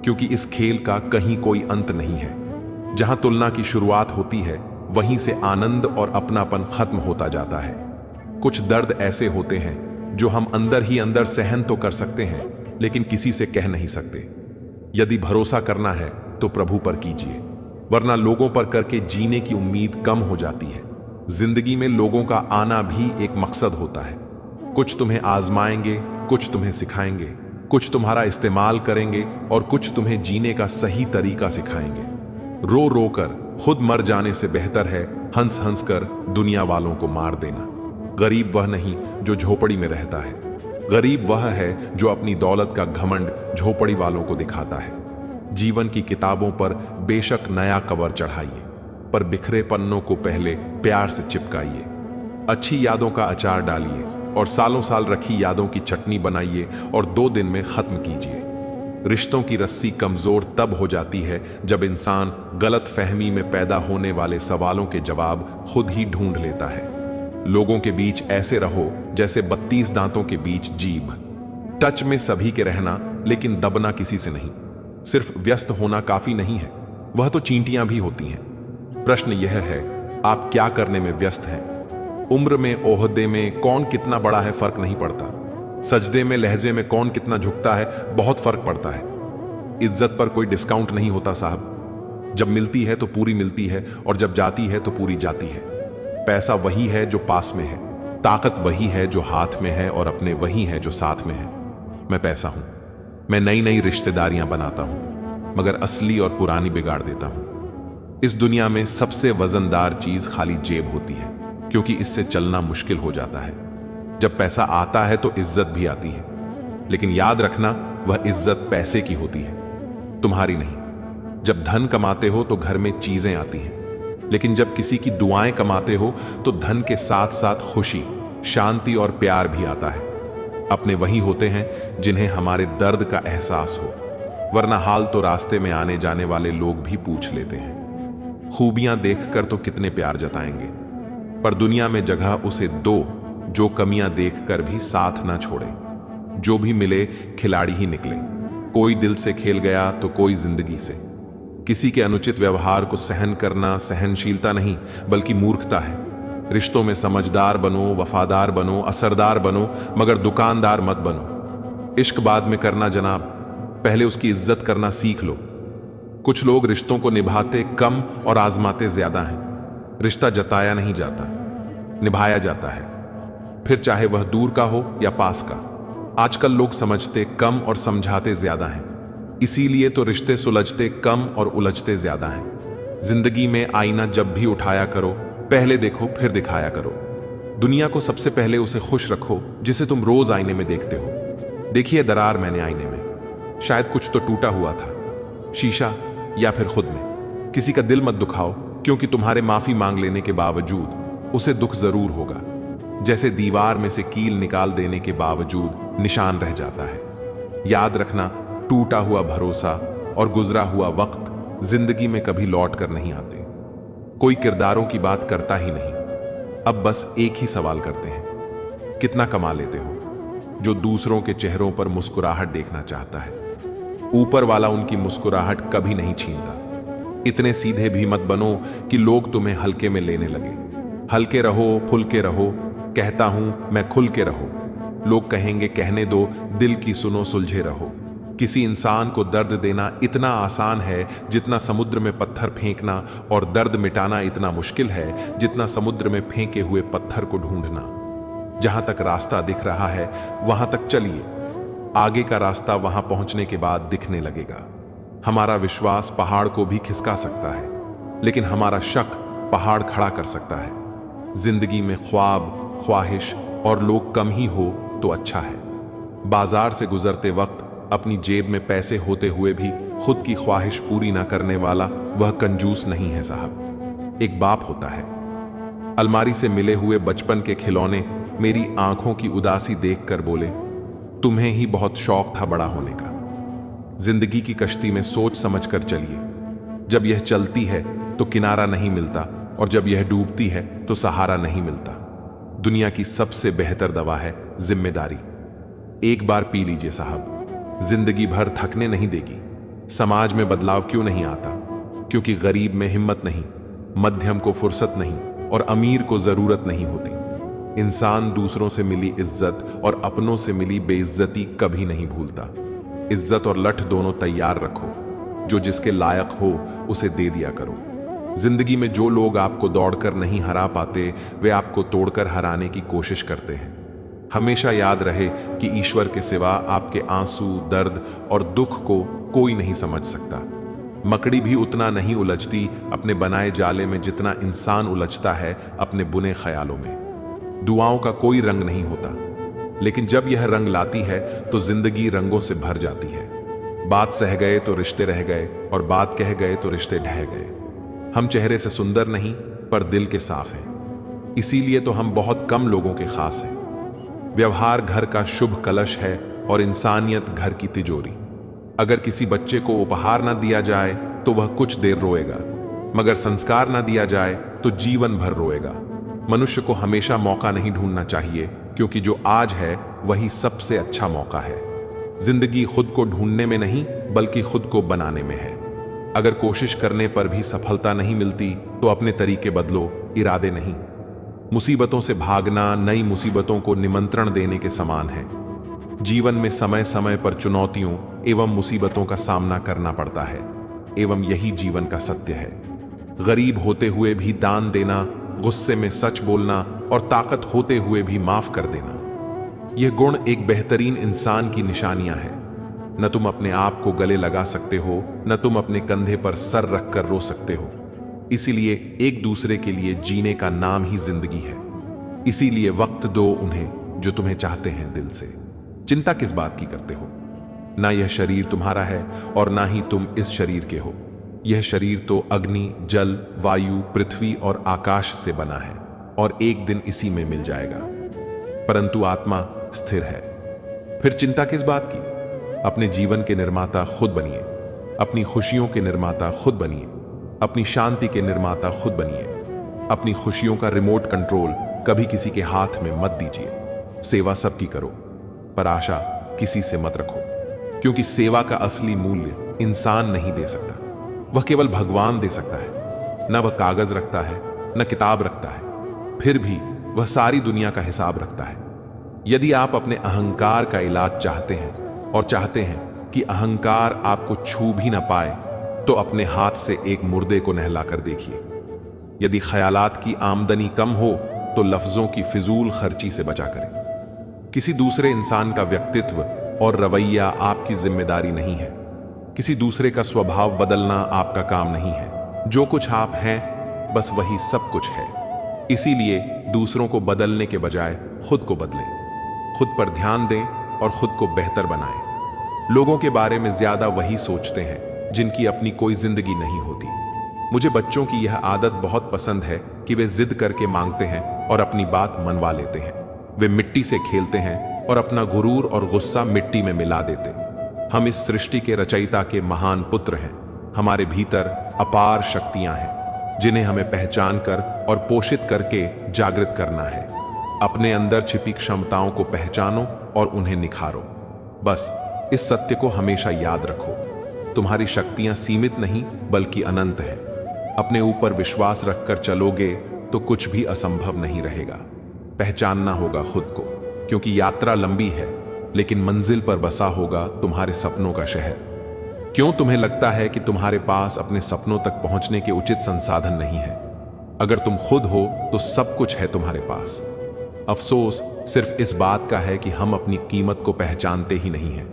क्योंकि इस खेल का कहीं कोई अंत नहीं है। जहां तुलना की शुरुआत होती है वहीं से आनंद और अपनापन खत्म होता जाता है। कुछ दर्द ऐसे होते हैं जो हम अंदर ही अंदर सहन तो कर सकते हैं, लेकिन किसी से कह नहीं सकते। यदि भरोसा करना है तो प्रभु पर कीजिए, वरना लोगों पर करके जीने की उम्मीद कम हो जाती है। जिंदगी में लोगों का आना भी एक मकसद होता है। कुछ तुम्हें आजमाएंगे, कुछ तुम्हें सिखाएंगे, कुछ तुम्हारा इस्तेमाल करेंगे और कुछ तुम्हें जीने का सही तरीका सिखाएंगे। रो रो कर खुद मर जाने से बेहतर है हंस हंस कर दुनिया वालों को मार देना। गरीब वह नहीं जो झोपड़ी में रहता है, गरीब वह है जो अपनी दौलत का घमंड झोपड़ी वालों को दिखाता है। जीवन की किताबों पर बेशक नया कवर चढ़ाइए, पर बिखरे पन्नों को पहले प्यार से चिपकाइए। अच्छी यादों का अचार डालिए और सालों साल रखी यादों की चटनी बनाइए और 2 दिन में खत्म कीजिए। रिश्तों की रस्सी कमजोर तब हो जाती है जब इंसान गलत फहमी में पैदा होने वाले सवालों के जवाब खुद ही ढूंढ लेता है। लोगों के बीच ऐसे रहो जैसे 32 दांतों के बीच जीभ। टच में सभी के रहना, लेकिन दबना किसी से नहीं। सिर्फ व्यस्त होना काफी नहीं है, वह तो चींटियां भी होती हैं। प्रश्न यह है, आप क्या करने में व्यस्त हैं? उम्र में, ओहदे में कौन कितना बड़ा है फर्क नहीं पड़ता। सजदे में, लहजे में कौन कितना झुकता है बहुत फर्क पड़ता है। इज्जत पर कोई डिस्काउंट नहीं होता साहब। जब मिलती है तो पूरी मिलती है और जब जाती है तो पूरी जाती है। पैसा वही है जो पास में है, ताकत वही है जो हाथ में है और अपने वही है जो साथ में है। मैं पैसा हूं, मैं नई नई रिश्तेदारियां बनाता हूं, मगर असली और पुरानी बिगाड़ देता हूं। इस दुनिया में सबसे वजनदार चीज खाली जेब होती है। क्योंकि इससे चलना मुश्किल हो जाता है। जब पैसा आता है तो इज्जत भी आती है, लेकिन याद रखना वह इज्जत पैसे की होती है, तुम्हारी नहीं। जब धन कमाते हो तो घर में चीजें आती हैं, लेकिन जब किसी की दुआएं कमाते हो तो धन के साथ साथ खुशी, शांति और प्यार भी आता है। अपने वही होते हैं जिन्हें हमारे दर्द का एहसास हो, वरना हाल तो रास्ते में आने जाने वाले लोग भी पूछ लेते हैं। खूबियां देखकर तो कितने प्यार जताएंगे, पर दुनिया में जगह उसे दो जो कमियां देखकर भी साथ ना छोड़े। जो भी मिले खिलाड़ी ही निकले, कोई दिल से खेल गया तो कोई जिंदगी से। किसी के अनुचित व्यवहार को सहन करना सहनशीलता नहीं बल्कि मूर्खता है। रिश्तों में समझदार बनो, वफादार बनो, असरदार बनो, मगर दुकानदार मत बनो। इश्क बाद में करना जनाब, पहले उसकी इज्जत करना सीख लो। कुछ लोग रिश्तों को निभाते कम और आजमाते ज्यादा हैं। रिश्ता जताया नहीं जाता, निभाया जाता है, फिर चाहे वह दूर का हो या पास का। आजकल लोग समझते कम और समझाते ज्यादा हैं, इसीलिए तो रिश्ते सुलझते कम और उलझते ज्यादा हैं। जिंदगी में आईना जब भी उठाया करो, पहले देखो फिर दिखाया करो। दुनिया को सबसे पहले उसे खुश रखो जिसे तुम रोज आईने में देखते हो। देखिए दरार मैंने आईने में, शायद कुछ तो टूटा हुआ था, शीशा या फिर खुद में। किसी का दिल मत दुखाओ, क्योंकि तुम्हारे माफी मांग लेने के बावजूद उसे दुख जरूर होगा। जैसे दीवार में से कील निकाल देने के बावजूद निशान रह जाता है। याद रखना, टूटा हुआ भरोसा और गुजरा हुआ वक्त जिंदगी में कभी लौट कर नहीं आते। कोई किरदारों की बात करता ही नहीं। अब बस एक ही सवाल करते हैं, कितना कमा लेते हो? जो दूसरों के चेहरों पर मुस्कुराहट देखना चाहता है, ऊपर वाला उनकी मुस्कुराहट कभी नहीं छीनता। इतने सीधे भी मत बनो कि लोग तुम्हें हल्के में लेने लगे। हल्के रहो, फुल के रहो, कहता हूं मैं खुल के रहो। लोग कहेंगे कहने दो, दिल की सुनो, सुलझे रहो। किसी इंसान को दर्द देना इतना आसान है जितना समुद्र में पत्थर फेंकना, और दर्द मिटाना इतना मुश्किल है जितना समुद्र में फेंके हुए पत्थर को ढूंढना। जहां तक रास्ता दिख रहा है वहां तक चलिए, आगे का रास्ता वहां पहुंचने के बाद दिखने लगेगा। हमारा विश्वास पहाड़ को भी खिसका सकता है, लेकिन हमारा शक पहाड़ खड़ा कर सकता है। जिंदगी में ख्वाब, ख्वाहिश और लोग कम ही हो तो अच्छा है। बाजार से गुजरते वक्त अपनी जेब में पैसे होते हुए भी खुद की ख्वाहिश पूरी ना करने वाला वह कंजूस नहीं है साहब। एक बाप होता है, अलमारी से मिले हुए बचपन के खिलौने मेरी आंखों की उदासी देखकर बोले, तुम्हें ही बहुत शौक था बड़ा होने का। जिंदगी की कश्ती में सोच समझ कर चलिए। जब यह चलती है तो किनारा नहीं मिलता, और जब यह डूबती है तो सहारा नहीं मिलता। दुनिया की सबसे बेहतर दवा है जिम्मेदारी। एक बार पी लीजिए साहब, जिंदगी भर थकने नहीं देगी। समाज में बदलाव क्यों नहीं आता? क्योंकि गरीब में हिम्मत नहीं, मध्यम को फुर्सत नहीं, और अमीर को जरूरत नहीं होती। इंसान दूसरों से मिली इज्जत और अपनों से मिली बेइज्जती कभी नहीं भूलता। इज्जत और लठ दोनों तैयार रखो, जो जिसके लायक हो उसे दे दिया करो। जिंदगी में जो लोग आपको दौड़कर नहीं हरा पाते, वे आपको तोड़कर हराने की कोशिश करते हैं। हमेशा याद रहे कि ईश्वर के सिवा आपके आंसू, दर्द और दुख को कोई नहीं समझ सकता। मकड़ी भी उतना नहीं उलझती अपने बनाए जाले में जितना इंसान उलझता है अपने बुने ख्यालों में। दुआओं का कोई रंग नहीं होता, लेकिन जब यह रंग लाती है तो जिंदगी रंगों से भर जाती है। बात सह गए तो रिश्ते रह गए, और बात कह गए तो रिश्ते ढह गए। हम चेहरे से सुंदर नहीं पर दिल के साफ हैं, इसीलिए तो हम बहुत कम लोगों के खास हैं। व्यवहार घर का शुभ कलश है और इंसानियत घर की तिजोरी। अगर किसी बच्चे को उपहार ना दिया जाए तो वह कुछ देर रोएगा, मगर संस्कार ना दिया जाए तो जीवन भर रोएगा। मनुष्य को हमेशा मौका नहीं ढूंढना चाहिए, क्योंकि जो आज है वही सबसे अच्छा मौका है। जिंदगी खुद को ढूंढने में नहीं बल्कि खुद को बनाने में है। अगर कोशिश करने पर भी सफलता नहीं मिलती तो अपने तरीके बदलो, इरादे नहीं। मुसीबतों से भागना नई मुसीबतों को निमंत्रण देने के समान है। जीवन में समय समय पर चुनौतियों एवं मुसीबतों का सामना करना पड़ता है, एवं यही जीवन का सत्य है। गरीब होते हुए भी दान देना, गुस्से में सच बोलना और ताकत होते हुए भी माफ कर देना, यह गुण एक बेहतरीन इंसान की निशानियां हैं। न तुम अपने आप को गले लगा सकते हो, न तुम अपने कंधे पर सर रखकर रो सकते हो। इसीलिए एक दूसरे के लिए जीने का नाम ही जिंदगी है। इसीलिए वक्त दो उन्हें जो तुम्हें चाहते हैं दिल से। चिंता किस बात की करते हो? ना यह शरीर तुम्हारा है और ना ही तुम इस शरीर के हो। यह शरीर तो अग्नि, जल, वायु, पृथ्वी और आकाश से बना है और एक दिन इसी में मिल जाएगा। परंतु आत्मा स्थिर है। फिर चिंता किस बात की? अपने जीवन के निर्माता खुद बनिए, अपनी खुशियों के निर्माता खुद बनिए, अपनी शांति के निर्माता खुद बनिए। अपनी खुशियों का रिमोट कंट्रोल कभी किसी के हाथ में मत दीजिए। सेवा सबकी करो, पर आशा किसी से मत रखो, क्योंकि सेवा का असली मूल्य इंसान नहीं दे सकता, वह केवल भगवान दे सकता है। न वह कागज रखता है, न किताब रखता है, फिर भी वह सारी दुनिया का हिसाब रखता है। यदि आप अपने अहंकार का इलाज चाहते हैं और चाहते हैं कि अहंकार आपको छू भी ना पाए, तो अपने हाथ से एक मुर्दे को नहला कर देखिए। यदि ख्यालात की आमदनी कम हो तो लफ्जों की फिजूल खर्ची से बचा करें। किसी दूसरे इंसान का व्यक्तित्व और रवैया आपकी जिम्मेदारी नहीं है। किसी दूसरे का स्वभाव बदलना आपका काम नहीं है। जो कुछ आप हैं, बस वही सब कुछ है। इसीलिए दूसरों को बदलने के बजाय खुद को बदलें, खुद पर ध्यान दें और खुद को बेहतर बनाएं। लोगों के बारे में ज्यादा वही सोचते हैं जिनकी अपनी कोई जिंदगी नहीं होती। मुझे बच्चों की यह आदत बहुत पसंद है कि वे जिद करके मांगते हैं और अपनी बात मनवा लेते हैं। वे मिट्टी से खेलते हैं और अपना गुरूर और गुस्सा मिट्टी में मिला देते। हम इस सृष्टि के रचयिता के महान पुत्र हैं। हमारे भीतर अपार शक्तियां हैं जिन्हें हमें पहचान कर और पोषित करके जागृत करना है। अपने अंदर छिपी क्षमताओं को पहचानो और उन्हें निखारो। बस इस सत्य को हमेशा याद रखो, तुम्हारी शक्तियां सीमित नहीं बल्कि अनंत है। अपने ऊपर विश्वास रखकर चलोगे तो कुछ भी असंभव नहीं रहेगा। पहचानना होगा खुद को, क्योंकि यात्रा लंबी है लेकिन मंजिल पर बसा होगा तुम्हारे सपनों का शहर। क्यों तुम्हें लगता है कि तुम्हारे पास अपने सपनों तक पहुंचने के उचित संसाधन नहीं है? अगर तुम खुद हो तो सब कुछ है तुम्हारे पास। अफसोस सिर्फ इस बात का है कि हम अपनी कीमत को पहचानते ही नहीं हैं।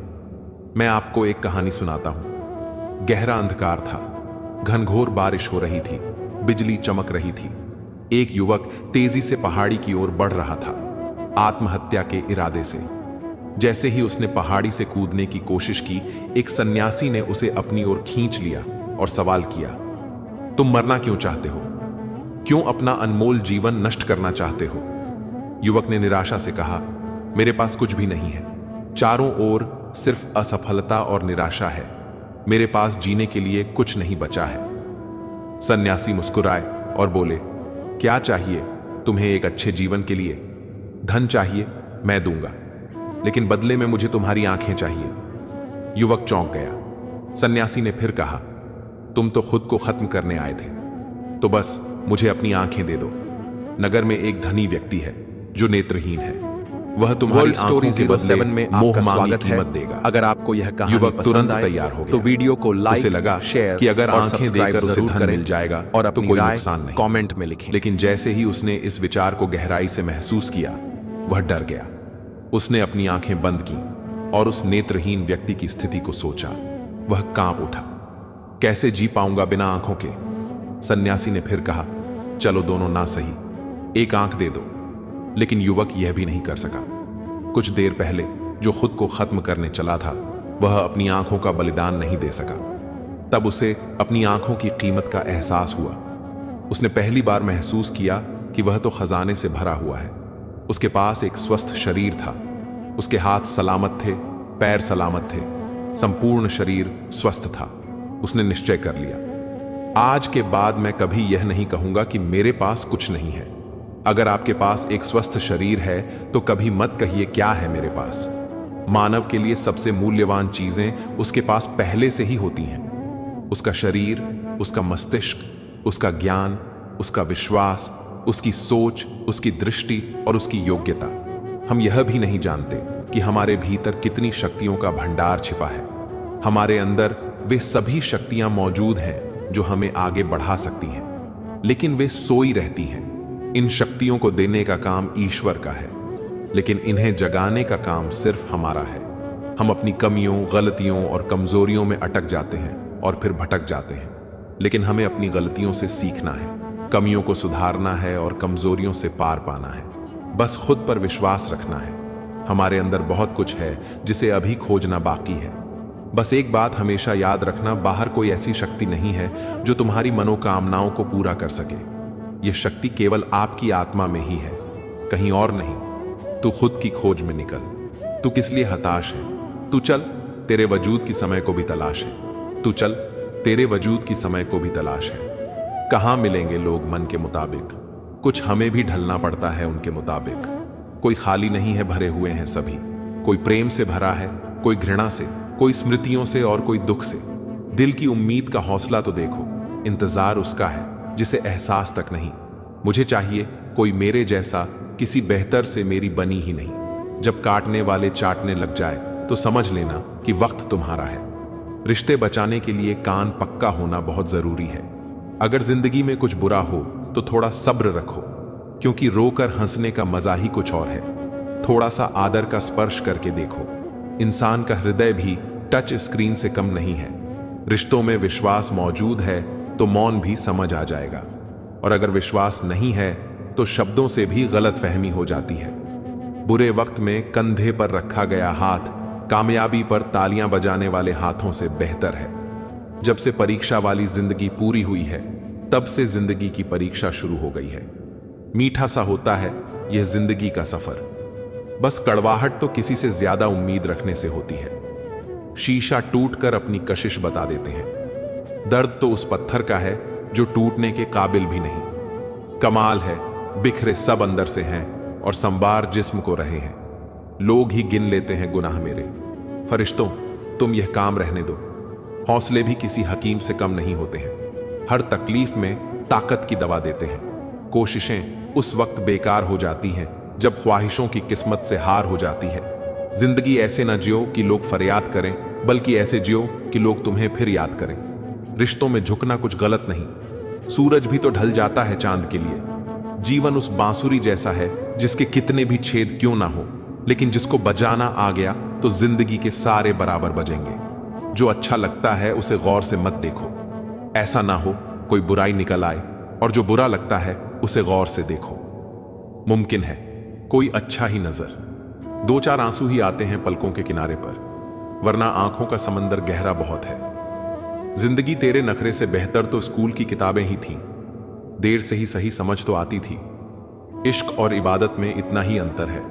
मैं आपको एक कहानी सुनाता हूं। गहरा अंधकार था, घनघोर बारिश हो रही थी, बिजली चमक रही थी। एक युवक तेजी से पहाड़ी की ओर बढ़ रहा था, आत्महत्या के इरादे से। जैसे ही उसने पहाड़ी से कूदने की कोशिश की, एक सन्यासी ने उसे अपनी ओर खींच लिया और सवाल किया, तुम मरना क्यों चाहते हो? क्यों अपना अनमोल जीवन नष्ट करना चाहते हो? युवक ने निराशा से कहा, मेरे पास कुछ भी नहीं है, चारों ओर सिर्फ असफलता और निराशा है। मेरे पास जीने के लिए कुछ नहीं बचा है। सन्यासी मुस्कुराए और बोले, क्या चाहिए तुम्हें एक अच्छे जीवन के लिए? धन चाहिए, मैं दूंगा, लेकिन बदले में मुझे तुम्हारी आंखें चाहिए। युवक चौंक गया। सन्यासी ने फिर कहा, तुम तो खुद को खत्म करने आए थे, तो बस मुझे अपनी आंखें दे दो। नगर में एक धनी व्यक्ति है जो नेत्रहीन है। वह तुम्हारी आंखों के बदले मोह मांगी कीमत देगा। अगर आपको यह कहानी युवक तुरंत तैयार हो गया। तो वीडियो को लाइक, उसे लगा शेयर कि अगर और आंखें सब्सक्राइब देकर उसे जरूर धन करें मिल जाएगा और तो अपनी कोई राय नुकसान नहीं। कमेंट में लिखें। लेकिन जैसे ही उसने इस विचार को गहराई से महसूस किया, वह डर गया। उसने अपनी आंखें बंद की और उस नेत्रहीन व्यक्ति की स्थिति को सोचा। वह कांप उठा। कैसे जी पाऊंगा बिना आंखों के? सन्यासी ने फिर कहा, चलो दोनों ना सही, एक आंख दे दो। लेकिन युवक यह भी नहीं कर सका। कुछ देर पहले जो खुद को खत्म करने चला था, वह अपनी आंखों का बलिदान नहीं दे सका। तब उसे अपनी आंखों की कीमत का एहसास हुआ। उसने पहली बार महसूस किया कि वह तो खजाने से भरा हुआ है। उसके पास एक स्वस्थ शरीर था, उसके हाथ सलामत थे, पैर सलामत थे, संपूर्ण शरीर स्वस्थ था। उसने निश्चय कर लिया, आज के बाद मैं कभी यह नहीं कहूंगा कि मेरे पास कुछ नहीं है। अगर आपके पास एक स्वस्थ शरीर है तो कभी मत कहिए क्या है मेरे पास। मानव के लिए सबसे मूल्यवान चीजें उसके पास पहले से ही होती हैं। उसका शरीर, उसका मस्तिष्क, उसका ज्ञान, उसका विश्वास, उसकी सोच, उसकी दृष्टि और उसकी योग्यता। हम यह भी नहीं जानते कि हमारे भीतर कितनी शक्तियों का भंडार छिपा है। हमारे अंदर वे सभी शक्तियां मौजूद हैं जो हमें आगे बढ़ा सकती हैं, लेकिन वे सोई रहती हैं। इन शक्तियों को देने का काम ईश्वर का है, लेकिन इन्हें जगाने का काम सिर्फ हमारा है। हम अपनी कमियों, गलतियों और कमजोरियों में अटक जाते हैं और फिर भटक जाते हैं। लेकिन हमें अपनी गलतियों से सीखना है, कमियों को सुधारना है और कमजोरियों से पार पाना है। बस खुद पर विश्वास रखना है। हमारे अंदर बहुत कुछ है जिसे अभी खोजना बाकी है। बस एक बात हमेशा याद रखना, बाहर कोई ऐसी शक्ति नहीं है जो तुम्हारी मनोकामनाओं को पूरा कर सके। यह शक्ति केवल आपकी आत्मा में ही है, कहीं और नहीं। तू खुद की खोज में निकल। तू किस लिए हताश है? तू चल, तेरे वजूद की समय को भी तलाश है। तू चल, तेरे वजूद की समय को भी तलाश है। कहां मिलेंगे लोग मन के मुताबिक, कुछ हमें भी ढलना पड़ता है उनके मुताबिक। कोई खाली नहीं है, भरे हुए हैं सभी। कोई प्रेम से भरा है, कोई घृणा से, कोई स्मृतियों से और कोई दुख से। दिल की उम्मीद का हौसला तो देखो, इंतजार उसका है जिसे एहसास तक नहीं। मुझे चाहिए कोई मेरे जैसा, किसी बेहतर से मेरी बनी ही नहीं। जब काटने वाले चाटने लग जाए तो समझ लेना कि वक्त तुम्हारा है। रिश्ते बचाने के लिए कान पक्का होना बहुत जरूरी है। अगर जिंदगी में कुछ बुरा हो तो थोड़ा सब्र रखो, क्योंकि रोकर हंसने का मजा ही कुछ और है। थोड़ा सा आदर का स्पर्श करके देखो। इंसान का हृदय भी टच स्क्रीन से कम नहीं है। रिश्तों में विश्वास मौजूद है तो मौन भी समझ आ जाएगा, और अगर विश्वास नहीं है तो शब्दों से भी गलतफहमी हो जाती है। बुरे वक्त में कंधे पर रखा गया हाथ कामयाबी पर तालियां बजाने वाले हाथों से बेहतर है। जब से परीक्षा वाली जिंदगी पूरी हुई है, तब से जिंदगी की परीक्षा शुरू हो गई है। मीठा सा होता है यह जिंदगी का सफर, बस कड़वाहट तो किसी से ज्यादा उम्मीद रखने से होती है। शीशा टूटकर अपनी कशिश बता देते हैं। दर्द तो उस पत्थर का है जो टूटने के काबिल भी नहीं। कमाल है बिखरे सब अंदर से हैं और संवार जिस्म को रहे हैं। लोग ही गिन लेते हैं गुनाह मेरे। फरिश्तों, तुम यह काम रहने दो। हौसले भी किसी हकीम से कम नहीं होते हैं। हर तकलीफ में ताकत की दवा देते हैं। कोशिशें उस वक्त बेकार हो जाती हैं जब ख्वाहिशों की किस्मत से हार हो जाती है। जिंदगी ऐसे न जियो कि लोग फरियाद करें, बल्कि ऐसे जियो कि लोग तुम्हें फिर याद करें। रिश्तों में झुकना कुछ गलत नहीं। सूरज भी तो ढल जाता है चांद के लिए। जीवन उस बांसुरी जैसा है जिसके कितने भी छेद क्यों ना हो, लेकिन जिसको बजाना आ गया तो जिंदगी के सारे बराबर बजेंगे। जो अच्छा लगता है उसे गौर से मत देखो, ऐसा ना हो कोई बुराई निकल आए, और जो बुरा लगता है उसे गौर से देखो। मुमकिन है कोई अच्छा ही नजर। दो चार आंसू ही आते हैं पलकों के किनारे पर, वरना आंखों का समंदर गहरा बहुत है। जिंदगी तेरे नखरे से बेहतर तो स्कूल की किताबें ही थीं। देर से ही सही समझ तो आती थी। इश्क और इबादत में इतना ही अंतर है।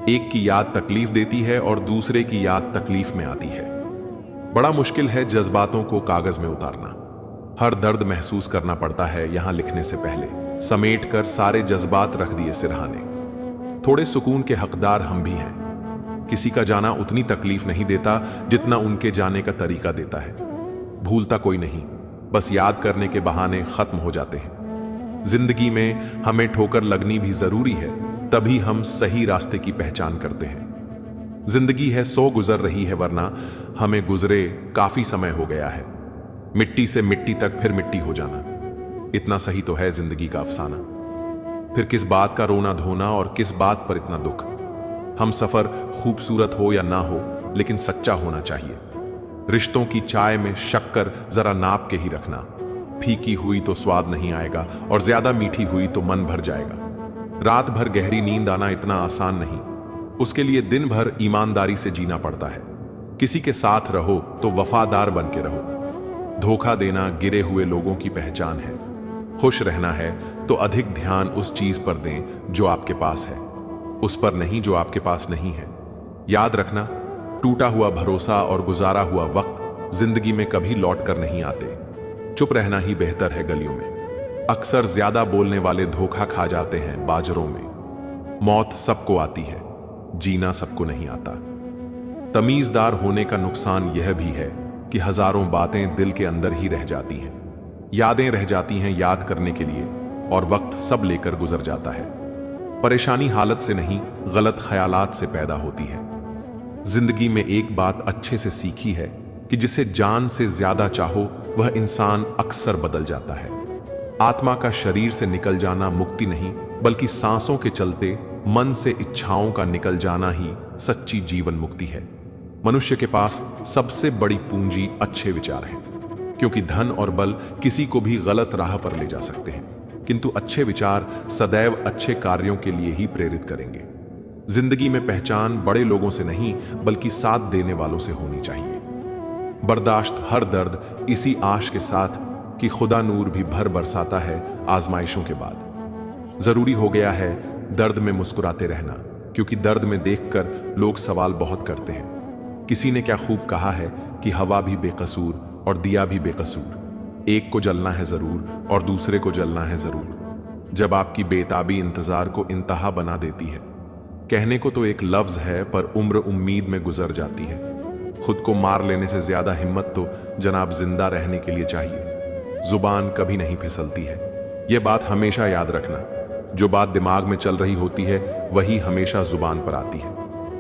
एक की याद तकलीफ देती है और दूसरे की याद तकलीफ में आती है। बड़ा मुश्किल है जज्बातों को कागज में उतारना। हर दर्द महसूस करना पड़ता है यहां लिखने से पहले। समेट कर सारे जज्बात रख दिए सिरहाने। थोड़े सुकून के हकदार हम भी हैं। किसी का जाना उतनी तकलीफ नहीं देता जितना उनके जाने का तरीका देता है। भूलता कोई नहीं, बस याद करने के बहाने खत्म हो जाते हैं। जिंदगी में हमें ठोकर लगनी भी जरूरी है, तभी हम सही रास्ते की पहचान करते हैं। जिंदगी है 100 गुजर रही है, वरना हमें गुजरे काफी समय हो गया है। मिट्टी से मिट्टी तक फिर मिट्टी हो जाना, इतना सही तो है जिंदगी का अफसाना। फिर किस बात का रोना धोना और किस बात पर इतना दुख। हम सफर खूबसूरत हो या ना हो, लेकिन सच्चा होना चाहिए। रिश्तों की चाय में शक्कर जरा नाप के ही रखना। फीकी हुई तो स्वाद नहीं आएगा, और ज्यादा मीठी हुई तो मन भर जाएगा। रात भर गहरी नींद आना इतना आसान नहीं, उसके लिए दिन भर ईमानदारी से जीना पड़ता है। किसी के साथ रहो तो वफादार बन के रहो। धोखा देना गिरे हुए लोगों की पहचान है। खुश रहना है तो अधिक ध्यान उस चीज पर दें जो आपके पास है, उस पर नहीं जो आपके पास नहीं है। याद रखना, टूटा हुआ भरोसा और गुजारा हुआ वक्त जिंदगी में कभी लौट कर नहीं आते। चुप रहना ही बेहतर है गलियों में। अक्सर ज्यादा बोलने वाले धोखा खा जाते हैं बाजरों में। मौत सबको आती है, जीना सबको नहीं आता। तमीजदार होने का नुकसान यह भी है कि हजारों बातें दिल के अंदर ही रह जाती हैं। यादें रह जाती हैं याद करने के लिए, और वक्त सब लेकर गुजर जाता है। परेशानी हालत से नहीं, गलत ख्यालात से पैदा होती है। जिंदगी में एक बात अच्छे से सीखी है कि जिसे जान से ज्यादा चाहो वह इंसान अक्सर बदल जाता है। आत्मा का शरीर से निकल जाना मुक्ति नहीं, बल्कि सांसों के चलते मन से इच्छाओं का निकल जाना ही सच्ची जीवन मुक्ति है। मनुष्य के पास सबसे बड़ी पूंजी अच्छे विचार हैं। क्योंकि धन और बल किसी को भी गलत राह पर ले जा सकते हैं, किंतु अच्छे विचार सदैव अच्छे कार्यों के लिए ही प्रेरित करेंगे। जिंदगी में पहचान बड़े लोगों से नहीं बल्कि साथ देने वालों से होनी चाहिए। बर्दाश्त हर दर्द इसी आश के साथ कि खुदा नूर भी भर बरसाता है आजमाइशों के बाद। जरूरी हो गया है दर्द में मुस्कुराते रहना, क्योंकि दर्द में देखकर लोग सवाल बहुत करते हैं। किसी ने क्या खूब कहा है कि हवा भी बेकसूर और दिया भी बेकसूर, एक को जलना है जरूर और दूसरे को जलना है जरूर। जब आपकी बेताबी इंतजार को इंतहा बना देती है, कहने को तो एक लफ्ज है पर उम्र उम्मीद में गुजर जाती है। खुद को मार लेने से ज्यादा हिम्मत तो जनाब जिंदा रहने के लिए चाहिए। जुबान कभी नहीं फिसलती है, यह बात हमेशा याद रखना। जो बात दिमाग में चल रही होती है वही हमेशा जुबान पर आती है।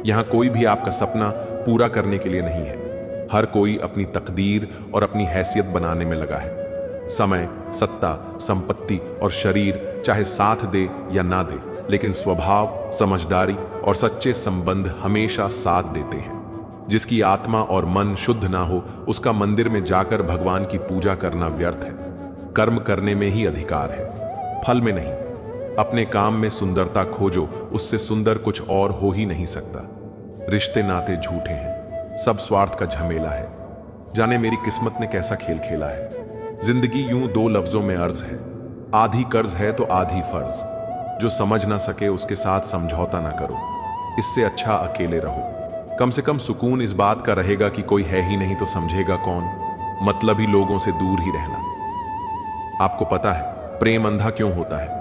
यहां कोई भी आपका सपना पूरा करने के लिए नहीं है। हर कोई अपनी तकदीर और अपनी हैसियत बनाने में लगा है। समय, सत्ता, संपत्ति और शरीर चाहे साथ दे या ना दे, लेकिन स्वभाव, समझदारी और सच्चे संबंध हमेशा साथ देते हैं। जिसकी आत्मा और मन शुद्ध ना हो, उसका मंदिर में जाकर भगवान की पूजा करना व्यर्थ है। कर्म करने में ही अधिकार है, फल में नहीं। अपने काम में सुंदरता खोजो, उससे सुंदर कुछ और हो ही नहीं सकता। रिश्ते नाते झूठे हैं, सब स्वार्थ का झमेला है। जाने मेरी किस्मत ने कैसा खेल खेला है। जिंदगी यूं दो लफ्जों में अर्ज है, आधी कर्ज है तो आधी फर्ज। जो समझ ना सके उसके साथ समझौता ना करो, इससे अच्छा अकेले रहो। कम से कम सुकून इस बात का रहेगा कि कोई है ही नहीं तो समझेगा कौन। मतलबी लोगों से दूर ही रहना। आपको पता है प्रेम अंधा क्यों होता है?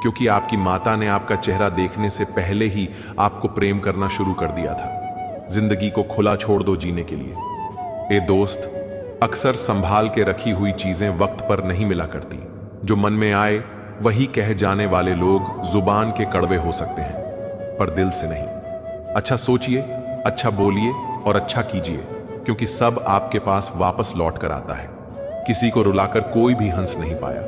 क्योंकि आपकी माता ने आपका चेहरा देखने से पहले ही आपको प्रेम करना शुरू कर दिया था। जिंदगी को खुला छोड़ दो जीने के लिए। ए दोस्त, अक्सर संभाल के रखी हुई चीजें वक्त पर नहीं मिला करती। जो मन में आए वही कह जाने वाले लोग जुबान के कड़वे हो सकते हैं, पर दिल से नहीं। अच्छा सोचिए, अच्छा बोलिए और अच्छा कीजिए, क्योंकि सब आपके पास वापस लौट कर आता है। किसी को रुलाकर कोई भी हंस नहीं पाया।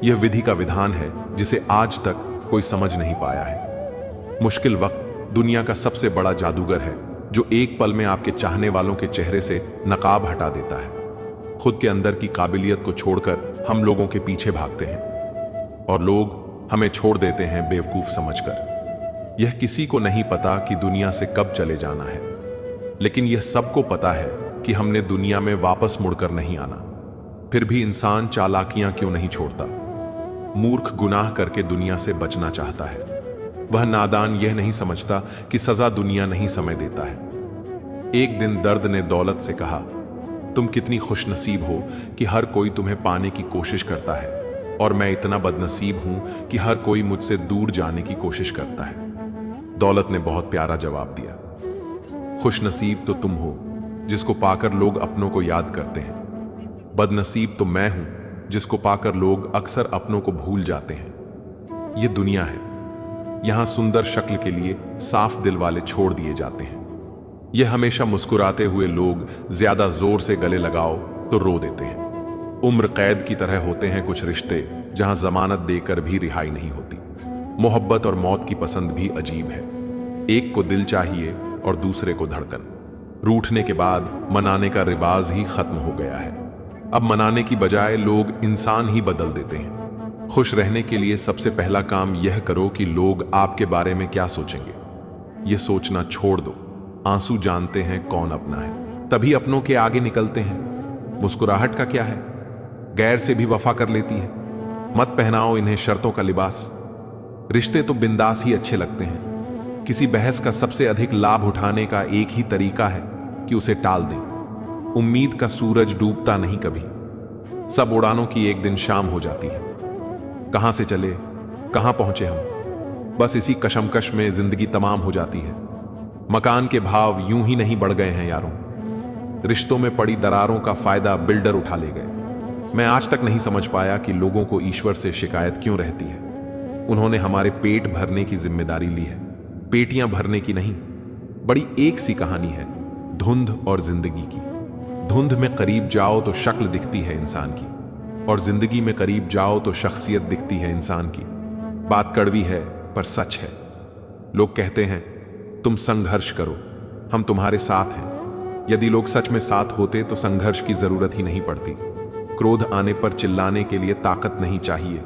यह विधि का विधान है जिसे आज तक कोई समझ नहीं पाया है। मुश्किल वक्त दुनिया का सबसे बड़ा जादूगर है, जो एक पल में आपके चाहने वालों के चेहरे से नकाब हटा देता है। खुद के अंदर की काबिलियत को छोड़कर हम लोगों के पीछे भागते हैं और लोग हमें छोड़ देते हैं बेवकूफ समझकर। यह किसी को नहीं पता कि दुनिया से कब चले जाना है, लेकिन यह सबको पता है कि हमने दुनिया में वापस मुड़कर नहीं आना। फिर भी इंसान चालाकियां क्यों नहीं छोड़ता? मूर्ख गुनाह करके दुनिया से बचना चाहता है। वह नादान यह नहीं समझता कि सजा दुनिया नहीं समय देता है। एक दिन दर्द ने दौलत से कहा, तुम कितनी खुशनसीब हो कि हर कोई तुम्हें पाने की कोशिश करता है, और मैं इतना बदनसीब हूं कि हर कोई मुझसे दूर जाने की कोशिश करता है। दौलत ने बहुत प्यारा जवाब दिया, खुशनसीब तो तुम हो जिसको पाकर लोग अपनों को याद करते हैं। बदनसीब तो मैं हूं जिसको पाकर लोग अक्सर अपनों को भूल जाते हैं। यह दुनिया है, यहां सुंदर शक्ल के लिए साफ दिल वाले छोड़ दिए जाते हैं। यह हमेशा मुस्कुराते हुए लोग ज्यादा जोर से गले लगाओ तो रो देते हैं। उम्र कैद की तरह होते हैं कुछ रिश्ते, जहां जमानत देकर भी रिहाई नहीं होती। मोहब्बत और मौत की पसंद भी अजीब है। एक को दिल चाहिए और दूसरे को धड़कन। रूठने के बाद मनाने का रिवाज ही खत्म हो गया है। अब मनाने की बजाय लोग इंसान ही बदल देते हैं। खुश रहने के लिए सबसे पहला काम यह करो कि लोग आपके बारे में क्या सोचेंगे। यह सोचना छोड़ दो। आंसू जानते हैं कौन अपना है, तभी अपनों के आगे निकलते हैं। मुस्कुराहट का क्या है, गैर से भी वफा कर लेती है। मत पहनाओ इन्हें शर्तों का लिबास। रिश्ते तो बिंदास ही अच्छे लगते हैं। किसी बहस का सबसे अधिक लाभ उठाने का एक ही तरीका है कि उसे टाल दें। उम्मीद का सूरज डूबता नहीं कभी। सब उड़ानों की एक दिन शाम हो जाती है। कहां से चले, कहां पहुंचे हम, बस इसी कशमकश में जिंदगी तमाम हो जाती है। मकान के भाव यूं ही नहीं बढ़ गए हैं यारों। रिश्तों में पड़ी दरारों का फायदा बिल्डर उठा ले गए। मैं आज तक नहीं समझ पाया कि लोगों को ईश्वर से शिकायत क्यों रहती है। उन्होंने हमारे पेट भरने की जिम्मेदारी ली है, पेटियां भरने की नहीं। बड़ी एक सी कहानी है धुंध और जिंदगी की। धुंध में करीब जाओ तो शक्ल दिखती है इंसान की, और जिंदगी में करीब जाओ तो शख्सियत दिखती है इंसान की। बात कड़वी है पर सच है। लोग कहते हैं तुम संघर्ष करो, हम तुम्हारे साथ हैं, यदि लोग सच में साथ होते तो संघर्ष की जरूरत ही नहीं पड़ती। क्रोध आने पर चिल्लाने के लिए ताकत नहीं चाहिए,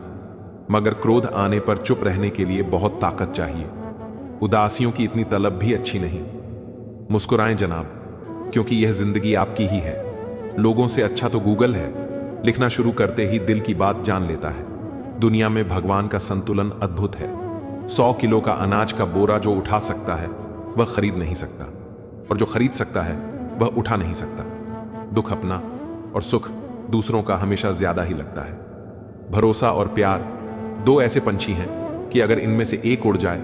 मगर क्रोध आने पर चुप रहने के लिए बहुत ताकत चाहिए। उदासियों की इतनी तलब भी अच्छी नहीं। मुस्कुराएं जनाब, क्योंकि यह जिंदगी आपकी ही है। लोगों से अच्छा तो गूगल है। लिखना शुरू करते ही दिल की बात जान लेता है। दुनिया में भगवान का संतुलन अद्भुत है। 100 किलो का अनाज का बोरा जो उठा सकता है वह खरीद नहीं सकता, और जो खरीद सकता है वह उठा नहीं सकता। दुख अपना और सुख दूसरों का हमेशा ज्यादा ही लगता है। भरोसा और प्यार दो ऐसे पंछी हैं कि अगर इनमें से एक उड़ जाए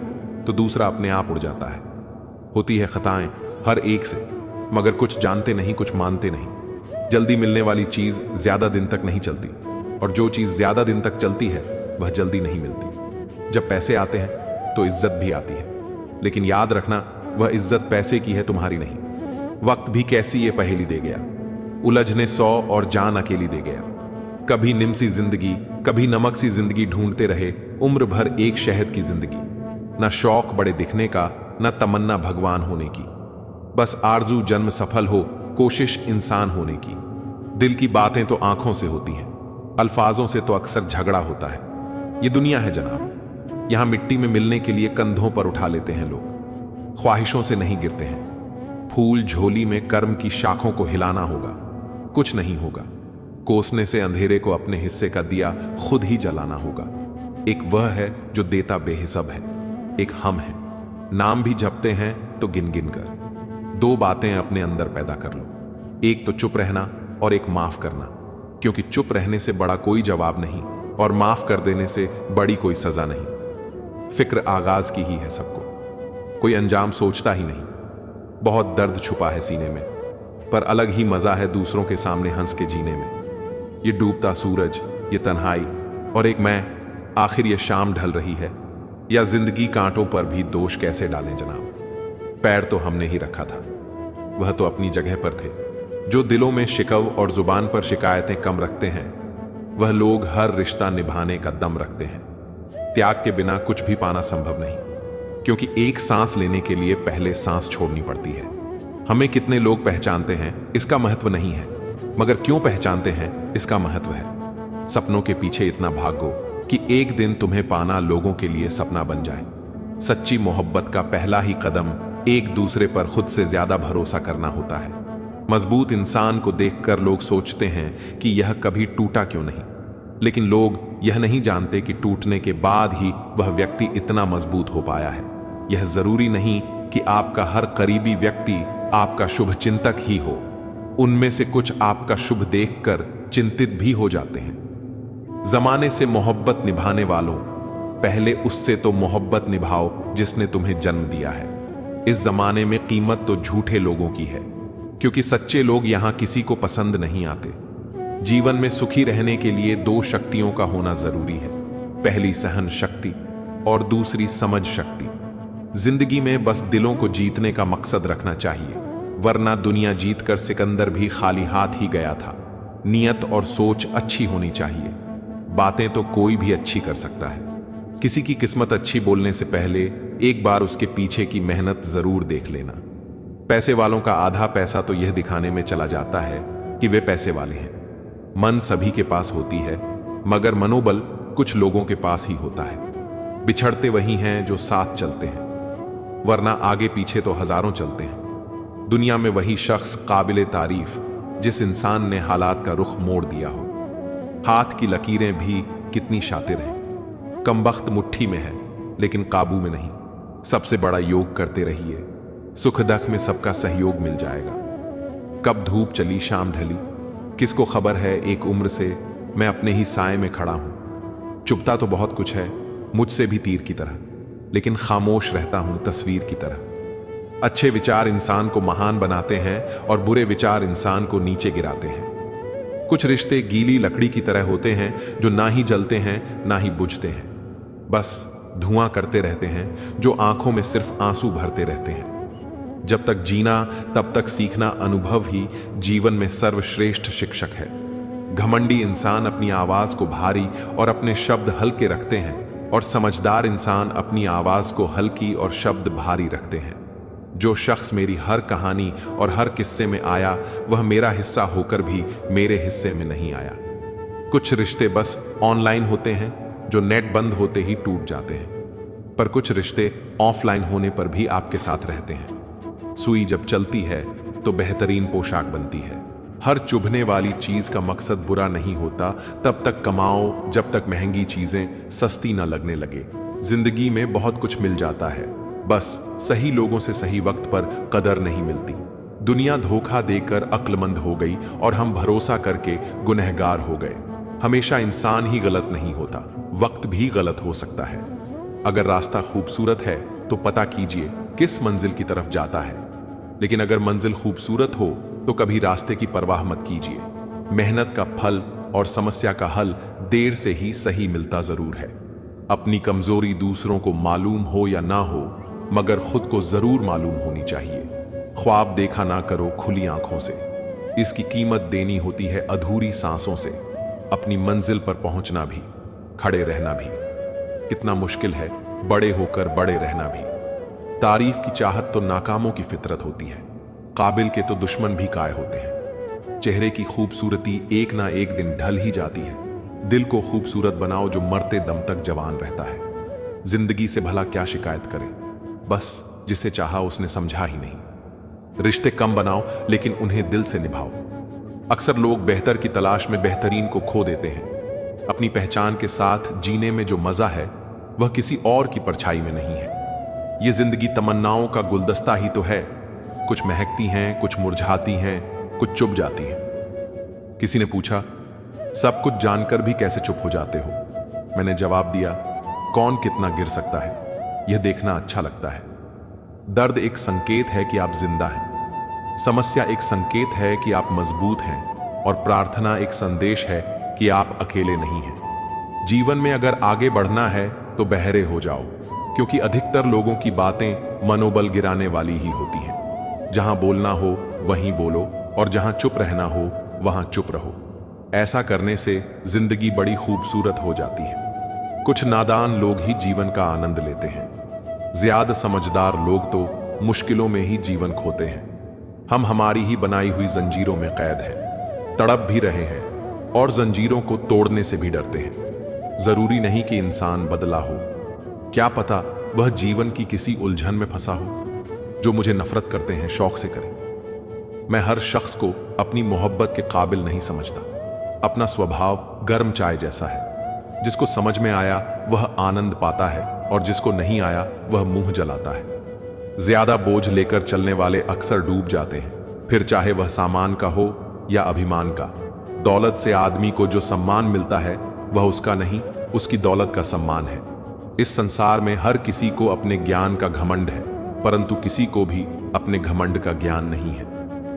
तो दूसरा अपने आप उड़ जाता है। होती है खताएं हर एक से, मगर कुछ जानते नहीं, कुछ मानते नहीं। जल्दी मिलने वाली चीज ज्यादा दिन तक नहीं चलती, और जो चीज ज्यादा दिन तक चलती है वह जल्दी नहीं मिलती। जब पैसे आते हैं तो इज्जत भी आती है, लेकिन याद रखना वह इज्जत पैसे की है, तुम्हारी नहीं। वक्त भी कैसी ये पहेली दे गया, उलझने 100 और जान अकेली दे गया। कभी निम सी जिंदगी, कभी नमक सी जिंदगी ढूंढते रहे, उम्र भर एक शहद की जिंदगी। न शौक बड़े दिखने का, न तमन्ना भगवान होने की, बस आरजू जन्म सफल हो, कोशिश इंसान होने की। दिल की बातें तो आंखों से होती हैं, अल्फाजों से तो अक्सर झगड़ा होता है। ये दुनिया है जनाब, यहां मिट्टी में मिलने के लिए कंधों पर उठा लेते हैं लोग, ख्वाहिशों से नहीं गिरते हैं। फूल झोली में कर्म की शाखों को हिलाना होगा, कुछ नहीं होगा। कोसने से अंधेरे को अपने हिस्से का दिया खुद ही जलाना होगा। एक वह है जो देता बेहिसाब है, एक हम है। नाम भी जपते हैं तो गिन गिन कर। दो बातें अपने अंदर पैदा कर लो, एक तो चुप रहना और एक माफ करना, क्योंकि चुप रहने से बड़ा कोई जवाब नहीं, और माफ कर देने से बड़ी कोई सजा नहीं। फिक्र आगाज की ही है सबको, कोई अंजाम सोचता ही नहीं। बहुत दर्द छुपा है सीने में, पर अलग ही मजा है दूसरों के सामने हंस के जीने में। ये डूबता सूरज, ये तन्हाई और एक मैं, आखिर ये शाम ढल रही है, या जिंदगी कांटों पर भी दोष कैसे डालें जनाब। पैर तो हमने ही रखा था, वह तो अपनी जगह पर थे। जो दिलों में शिकव और जुबान पर शिकायतें कम रखते हैं, वह लोग हर रिश्ता निभाने का दम रखते हैं। त्याग के बिना कुछ भी पाना संभव नहीं, क्योंकि एक सांस लेने के लिए पहले सांस छोड़नी पड़ती है। हमें कितने लोग पहचानते हैं इसका महत्व नहीं है, मगर क्यों पहचानते हैं इसका महत्व है। सपनों के पीछे इतना भागो कि एक दिन तुम्हें पाना लोगों के लिए सपना बन जाए। सच्ची मोहब्बत का पहला ही कदम एक दूसरे पर खुद से ज्यादा भरोसा करना होता है। मजबूत इंसान को देखकर लोग सोचते हैं कि यह कभी टूटा क्यों नहीं, लेकिन लोग यह नहीं जानते कि टूटने के बाद ही वह व्यक्ति इतना मजबूत हो पाया है। यह जरूरी नहीं कि आपका हर करीबी व्यक्ति आपका शुभ चिंतक ही हो, उनमें से कुछ आपका शुभ देखकर चिंतित भी हो जाते हैं। जमाने से मोहब्बत निभाने वालों, पहले उससे तो मोहब्बत निभाओ जिसने तुम्हें जन्म दिया है। इस जमाने में कीमत तो झूठे लोगों की है, क्योंकि सच्चे लोग यहां किसी को पसंद नहीं आते। जीवन में सुखी रहने के लिए दो शक्तियों का होना जरूरी है, पहली सहन शक्ति और दूसरी समझ शक्ति। जिंदगी में बस दिलों को जीतने का मकसद रखना चाहिए, वरना दुनिया जीतकर सिकंदर भी खाली हाथ ही गया था। नियत और सोच अच्छी होनी चाहिए। बातें तो कोई भी अच्छी कर सकता है। किसी की किस्मत अच्छी बोलने से पहले एक बार उसके पीछे की मेहनत जरूर देख लेना। पैसे वालों का आधा पैसा तो यह दिखाने में चला जाता है कि वे पैसे वाले हैं। मन सभी के पास होती है, मगर मनोबल कुछ लोगों के पास ही होता है। बिछड़ते वही हैं जो साथ चलते हैं, वरना आगे पीछे तो हजारों चलते हैं। दुनिया में वही शख्स काबिले तारीफ जिस इंसान ने हालात का रुख मोड़ दिया हो। हाथ की लकीरें भी कितनी शातिर हैं। कमबख्त मुट्ठी में है लेकिन काबू में नहीं। सबसे बड़ा योग करते रहिए, सुख दुख में सबका सहयोग मिल जाएगा। कब धूप चली शाम ढली, किसको खबर है एक उम्र से मैं अपने ही साए में खड़ा हूं। चुपता तो बहुत कुछ है मुझसे भी तीर की तरह, लेकिन खामोश रहता हूं तस्वीर की तरह। अच्छे विचार इंसान को महान बनाते हैं और बुरे विचार इंसान को नीचे गिराते हैं। कुछ रिश्ते गीली लकड़ी की तरह होते हैं जो ना ही जलते हैं ना ही बुझते हैं, बस धुआं करते रहते हैं जो आंखों में सिर्फ आंसू भरते रहते हैं। जब तक जीना तब तक सीखना अनुभव ही जीवन में सर्वश्रेष्ठ शिक्षक है। घमंडी इंसान अपनी आवाज को भारी और अपने शब्द हल्के रखते हैं, और समझदार इंसान अपनी आवाज को हल्की और शब्द भारी रखते हैं। जो शख्स मेरी हर कहानी और हर किस्से में आया वह मेरा हिस्सा होकर भी मेरे हिस्से में नहीं आया। कुछ रिश्ते बस ऑनलाइन होते हैं जो नेट बंद होते ही टूट जाते हैं, पर कुछ रिश्ते ऑफलाइन होने पर भी आपके साथ रहते हैं। सुई जब चलती है तो बेहतरीन पोशाक बनती है। हर चुभने वाली चीज का मकसद बुरा नहीं होता। तब तक कमाओ जब तक महंगी चीजें सस्ती न लगने लगे। जिंदगी में बहुत कुछ मिल जाता है, बस सही लोगों से सही वक्त पर कदर नहीं मिलती। दुनिया धोखा देकर अक्लमंद हो गई और हम भरोसा करके गुनहगार हो गए। हमेशा इंसान ही गलत नहीं होता, वक्त भी गलत हो सकता है। अगर रास्ता खूबसूरत है तो पता कीजिए किस मंजिल की तरफ जाता है, लेकिन अगर मंजिल खूबसूरत हो तो कभी रास्ते की परवाह मत कीजिए। मेहनत का फल और समस्या का हल देर से ही सही मिलता जरूर है। अपनी कमजोरी दूसरों को मालूम हो या ना हो, मगर खुद को जरूर मालूम होनी चाहिए। ख्वाब देखा ना करो खुली आंखों से, इसकी कीमत देनी होती है अधूरी सांसों से। अपनी मंजिल पर पहुंचना भी, खड़े रहना भी कितना मुश्किल है, बड़े होकर बड़े रहना भी। तारीफ की चाहत तो नाकामों की फितरत होती है, काबिल के तो दुश्मन भी काय होते हैं। चेहरे की खूबसूरती एक ना एक दिन ढल ही जाती है। दिल को खूबसूरत बनाओ जो मरते दम तक जवान रहता है। जिंदगी से भला क्या शिकायत करें, बस जिसे चाहा उसने समझा ही नहीं। रिश्ते कम बनाओ लेकिन उन्हें दिल से निभाओ। अक्सर लोग बेहतर की तलाश में बेहतरीन को खो देते हैं। अपनी पहचान के साथ जीने में जो मजा है वह किसी और की परछाई में नहीं है। यह जिंदगी तमन्नाओं का गुलदस्ता ही तो है। कुछ महकती हैं, कुछ मुरझाती हैं, कुछ चुप जाती हैं। किसी ने पूछा, सब कुछ जानकर भी कैसे चुप हो जाते हो? मैंने जवाब दिया, कौन कितना गिर सकता है यह देखना अच्छा लगता है। दर्द एक संकेत है कि आप जिंदा हैं, समस्या एक संकेत है कि आप मजबूत हैं, और प्रार्थना एक संदेश है कि आप अकेले नहीं हैं। जीवन में अगर आगे बढ़ना है तो बहरे हो जाओ, क्योंकि अधिकतर लोगों की बातें मनोबल गिराने वाली ही होती हैं। जहां बोलना हो वहीं बोलो, और जहां चुप रहना हो वहां चुप रहो। ऐसा करने से जिंदगी बड़ी खूबसूरत हो जाती है। कुछ नादान लोग ही जीवन का आनंद लेते हैं, ज्यादा समझदार लोग तो मुश्किलों में ही जीवन खोते हैं। हम हमारी ही बनाई हुई जंजीरों में कैद हैं, तड़प भी रहे हैं और जंजीरों को तोड़ने से भी डरते हैं। जरूरी नहीं कि इंसान बदला हो, क्या पता वह जीवन की किसी उलझन में फंसा हो। जो मुझे नफरत करते हैं शौक से करें। मैं हर शख्स को अपनी मोहब्बत के काबिल नहीं समझता। अपना स्वभाव गर्म चाय जैसा है, जिसको समझ में आया वह आनंद पाता है, और जिसको नहीं आया वह मुंह जलाता है। ज्यादा बोझ लेकर चलने वाले अक्सर डूब जाते हैं, फिर चाहे वह सामान का हो या अभिमान का। दौलत से आदमी को जो सम्मान मिलता है वह उसका नहीं, उसकी दौलत का सम्मान है। इस संसार में हर किसी को अपने ज्ञान का घमंड है, परंतु किसी को भी अपने घमंड का ज्ञान नहीं है।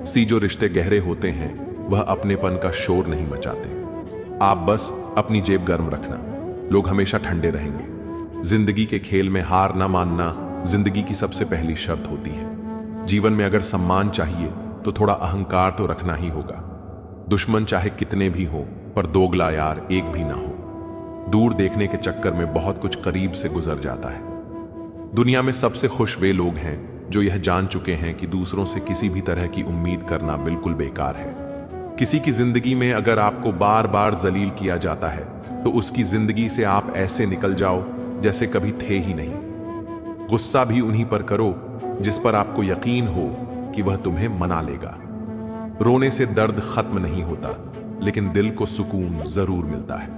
जो रिश्ते गहरे होते हैं वह अपनेपन का शोर नहीं मचाते। आप बस अपनी जेब गर्म रखना, लोग हमेशा ठंडे रहेंगे। जिंदगी के खेल में हार ना मानना जिंदगी की सबसे पहली शर्त होती है। जीवन में अगर सम्मान चाहिए तो थोड़ा अहंकार तो रखना ही होगा। दुश्मन चाहे कितने भी हो, पर दोगला यार एक भी ना हो। दूर देखने के चक्कर में बहुत कुछ करीब से गुजर जाता है। दुनिया में सबसे खुश वे लोग हैं जो यह जान चुके हैं कि दूसरों से किसी भी तरह की उम्मीद करना बिल्कुल बेकार है। किसी की जिंदगी में अगर आपको बार बार जलील किया जाता है तो उसकी जिंदगी से आप ऐसे निकल जाओ जैसे कभी थे ही नहीं। गुस्सा भी उन्हीं पर करो जिस पर आपको यकीन हो कि वह तुम्हें मना लेगा। रोने से दर्द खत्म नहीं होता, लेकिन दिल को सुकून जरूर मिलता है।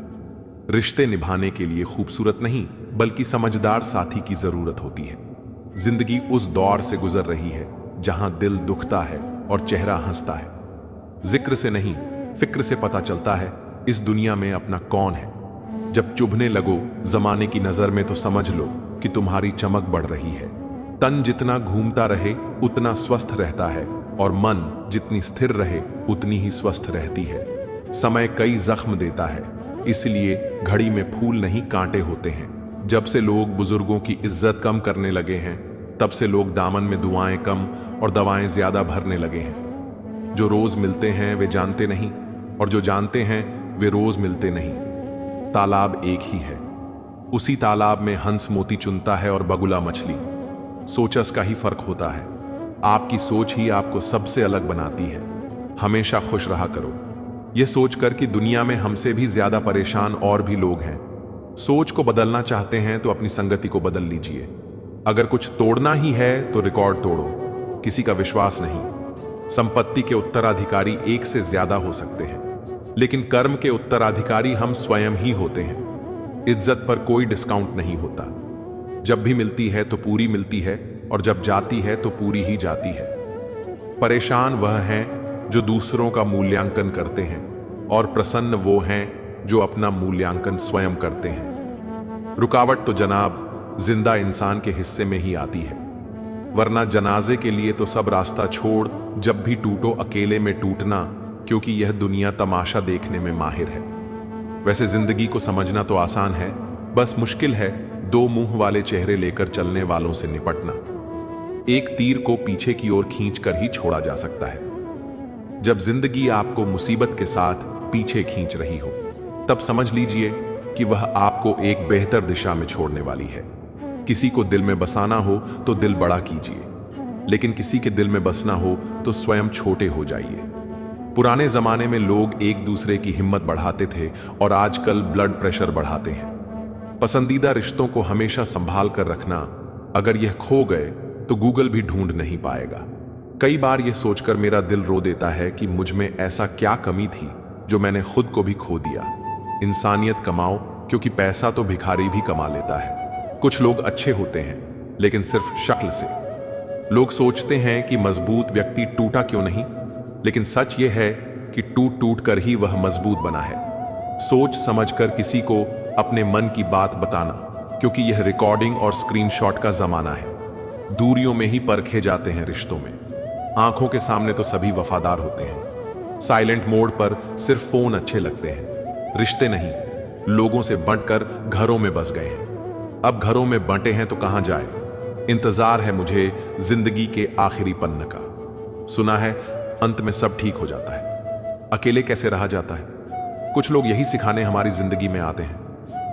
रिश्ते निभाने के लिए खूबसूरत नहीं बल्कि समझदार साथी की जरूरत होती है। जिंदगी उस दौर से गुजर रही है जहां दिल दुखता है और चेहरा हंसता है। जिक्र से नहीं, फिक्र से पता चलता है इस दुनिया में अपना कौन है। जब चुभने लगो जमाने की नजर में तो समझ लो कि तुम्हारी चमक बढ़ रही है। तन जितना घूमता रहे उतना स्वस्थ रहता है, और मन जितनी स्थिर रहे उतनी ही स्वस्थ रहती है। समय कई जख्म देता है, इसलिए घड़ी में फूल नहीं कांटे होते हैं। जब से लोग बुजुर्गों की इज्जत कम करने लगे हैं, तब से लोग दामन में दुआएं कम और दवाएं ज्यादा भरने लगे हैं। जो रोज मिलते हैं वे जानते नहीं, और जो जानते हैं वे रोज मिलते नहीं। तालाब एक ही है, उसी तालाब में हंस मोती चुनता है और बगुला मछली। सोचस का ही फर्क होता है। आपकी सोच ही आपको सबसे अलग बनाती है। हमेशा खुश रहा करो, यह सोचकर कि दुनिया में हमसे भी ज्यादा परेशान और भी लोग हैं। सोच को बदलना चाहते हैं तो अपनी संगति को बदल लीजिए। अगर कुछ तोड़ना ही है तो रिकॉर्ड तोड़ो, किसी का विश्वास नहीं। संपत्ति के उत्तराधिकारी एक से ज्यादा हो सकते हैं, लेकिन कर्म के उत्तराधिकारी हम स्वयं ही होते हैं। इज्जत पर कोई डिस्काउंट नहीं होता। जब भी मिलती है तो पूरी मिलती है, और जब जाती है तो पूरी ही जाती है। परेशान वह हैं जो दूसरों का मूल्यांकन करते हैं, और प्रसन्न वो हैं जो अपना मूल्यांकन स्वयं करते हैं। रुकावट तो जनाब जिंदा इंसान के हिस्से में ही आती है, वरना जनाजे के लिए तो सब रास्ता छोड़ जब भी टूटो अकेले में टूटना, क्योंकि यह दुनिया तमाशा देखने में माहिर है। वैसे जिंदगी को समझना तो आसान है, बस मुश्किल है दो मुंह वाले चेहरे लेकर चलने वालों से निपटना। एक तीर को पीछे की ओर खींचकर ही छोड़ा जा सकता है। जब जिंदगी आपको मुसीबत के साथ पीछे खींच रही हो, तब समझ लीजिए कि वह आपको एक बेहतर दिशा में छोड़ने वाली है। किसी को दिल में बसाना हो तो दिल बड़ा कीजिए, लेकिन किसी के दिल में बसना हो तो स्वयं छोटे हो जाइए। पुराने जमाने में लोग एक दूसरे की हिम्मत बढ़ाते थे, और आजकल ब्लड प्रेशर बढ़ाते हैं। पसंदीदा रिश्तों को हमेशा संभाल कर रखना, अगर यह खो गए तो गूगल भी ढूंढ नहीं पाएगा। कई बार यह सोचकर मेरा दिल रो देता है कि मुझ में ऐसा क्या कमी थी जो मैंने खुद को भी खो दिया। इंसानियत कमाओ, क्योंकि पैसा तो भिखारी भी कमा लेता है। कुछ लोग अच्छे होते हैं, लेकिन सिर्फ शक्ल से। लोग सोचते हैं कि मजबूत व्यक्ति टूटा क्यों नहीं, लेकिन सच यह है कि टूट टूट कर ही वह मजबूत बना है। सोच समझकर किसी को अपने मन की बात बताना, क्योंकि यह रिकॉर्डिंग और स्क्रीनशॉट का जमाना है। दूरियों में ही परखे जाते हैं रिश्तों में। आंखों के सामने तो सभी वफादार होते हैं। साइलेंट मोड पर सिर्फ फोन अच्छे लगते हैं, रिश्ते नहीं। लोगों से बंटकर घरों में बस गए हैं। अब घरों में बंटे हैं तो कहां जाए। इंतजार है मुझे जिंदगी के आखिरी पन्ने का। सुना है अंत में सब ठीक हो जाता है। अकेले कैसे रहा जाता है। कुछ लोग यही सिखाने हमारी जिंदगी में आते हैं।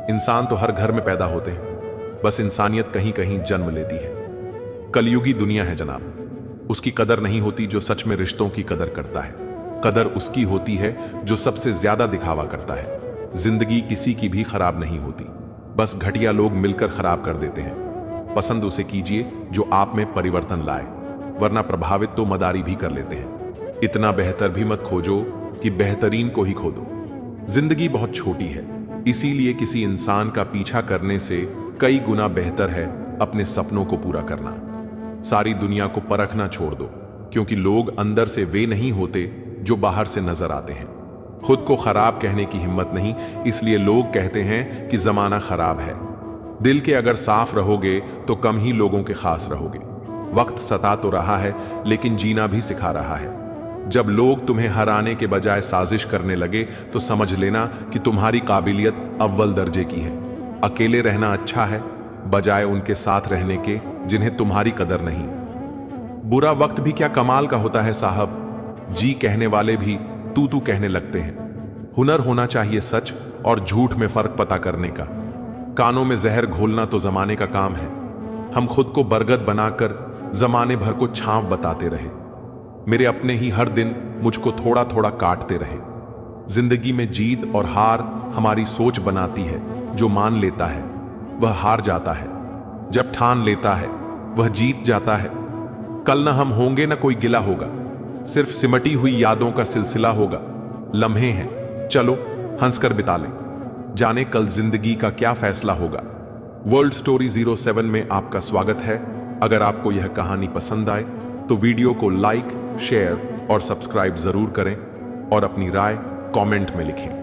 इंसान तो हर घर में पैदा होते हैं, बस इंसानियत कहीं कहीं जन्म लेती है। कलयुगी दुनिया है जनाब, उसकी कदर नहीं होती जो सच में रिश्तों की कदर करता है। कदर उसकी होती है जो सबसे ज्यादा दिखावा करता है। जिंदगी किसी की भी खराब नहीं होती, बस घटिया लोग मिलकर खराब कर देते हैं। पसंद उसे कीजिए जो आप में परिवर्तन लाए, वरना प्रभावित तो मदारी भी कर लेते हैं। इतना बेहतर भी मत खोजो कि बेहतरीन को ही खो दो। जिंदगी बहुत छोटी है, इसीलिए किसी इंसान का पीछा करने से कई गुना बेहतर है अपने सपनों को पूरा करना। सारी दुनिया को परखना छोड़ दो, क्योंकि लोग अंदर से वे नहीं होते जो बाहर से नजर आते हैं। खुद को खराब कहने की हिम्मत नहीं, इसलिए लोग कहते हैं कि जमाना खराब है। दिल के अगर साफ रहोगे तो कम ही लोगों के खास रहोगे। वक्त सता तो रहा है, लेकिन जीना भी सिखा रहा है। जब लोग तुम्हें हराने के बजाय साजिश करने लगे तो समझ लेना कि तुम्हारी काबिलियत अव्वल दर्जे की है। अकेले रहना अच्छा है, बजाय उनके साथ रहने के जिन्हें तुम्हारी कदर नहीं। बुरा वक्त भी क्या कमाल का होता है साहब। जी कहने वाले भी तू कहने लगते हैं। हुनर होना चाहिए सच और झूठ में फर्क पता करने का। कानों में जहर घोलना तो जमाने का काम है। हम खुद को बरगद बनाकर जमाने भर को छांव बताते रहे। मेरे अपने ही हर दिन मुझको थोड़ा थोड़ा काटते रहे। जिंदगी में जीत और हार हमारी सोच बनाती है। जो मान लेता है वह हार जाता है, जब ठान लेता है वह जीत जाता है। कल ना हम होंगे ना कोई गिला होगा, सिर्फ सिमटी हुई यादों का सिलसिला होगा। लम्हे हैं, चलो हंसकर बिता लें, जाने कल जिंदगी का क्या फैसला होगा। वर्ल्ड स्टोरी 07 में आपका स्वागत है। अगर आपको यह कहानी पसंद आए तो वीडियो को लाइक, शेयर और सब्सक्राइब जरूर करें, और अपनी राय कमेंट में लिखें।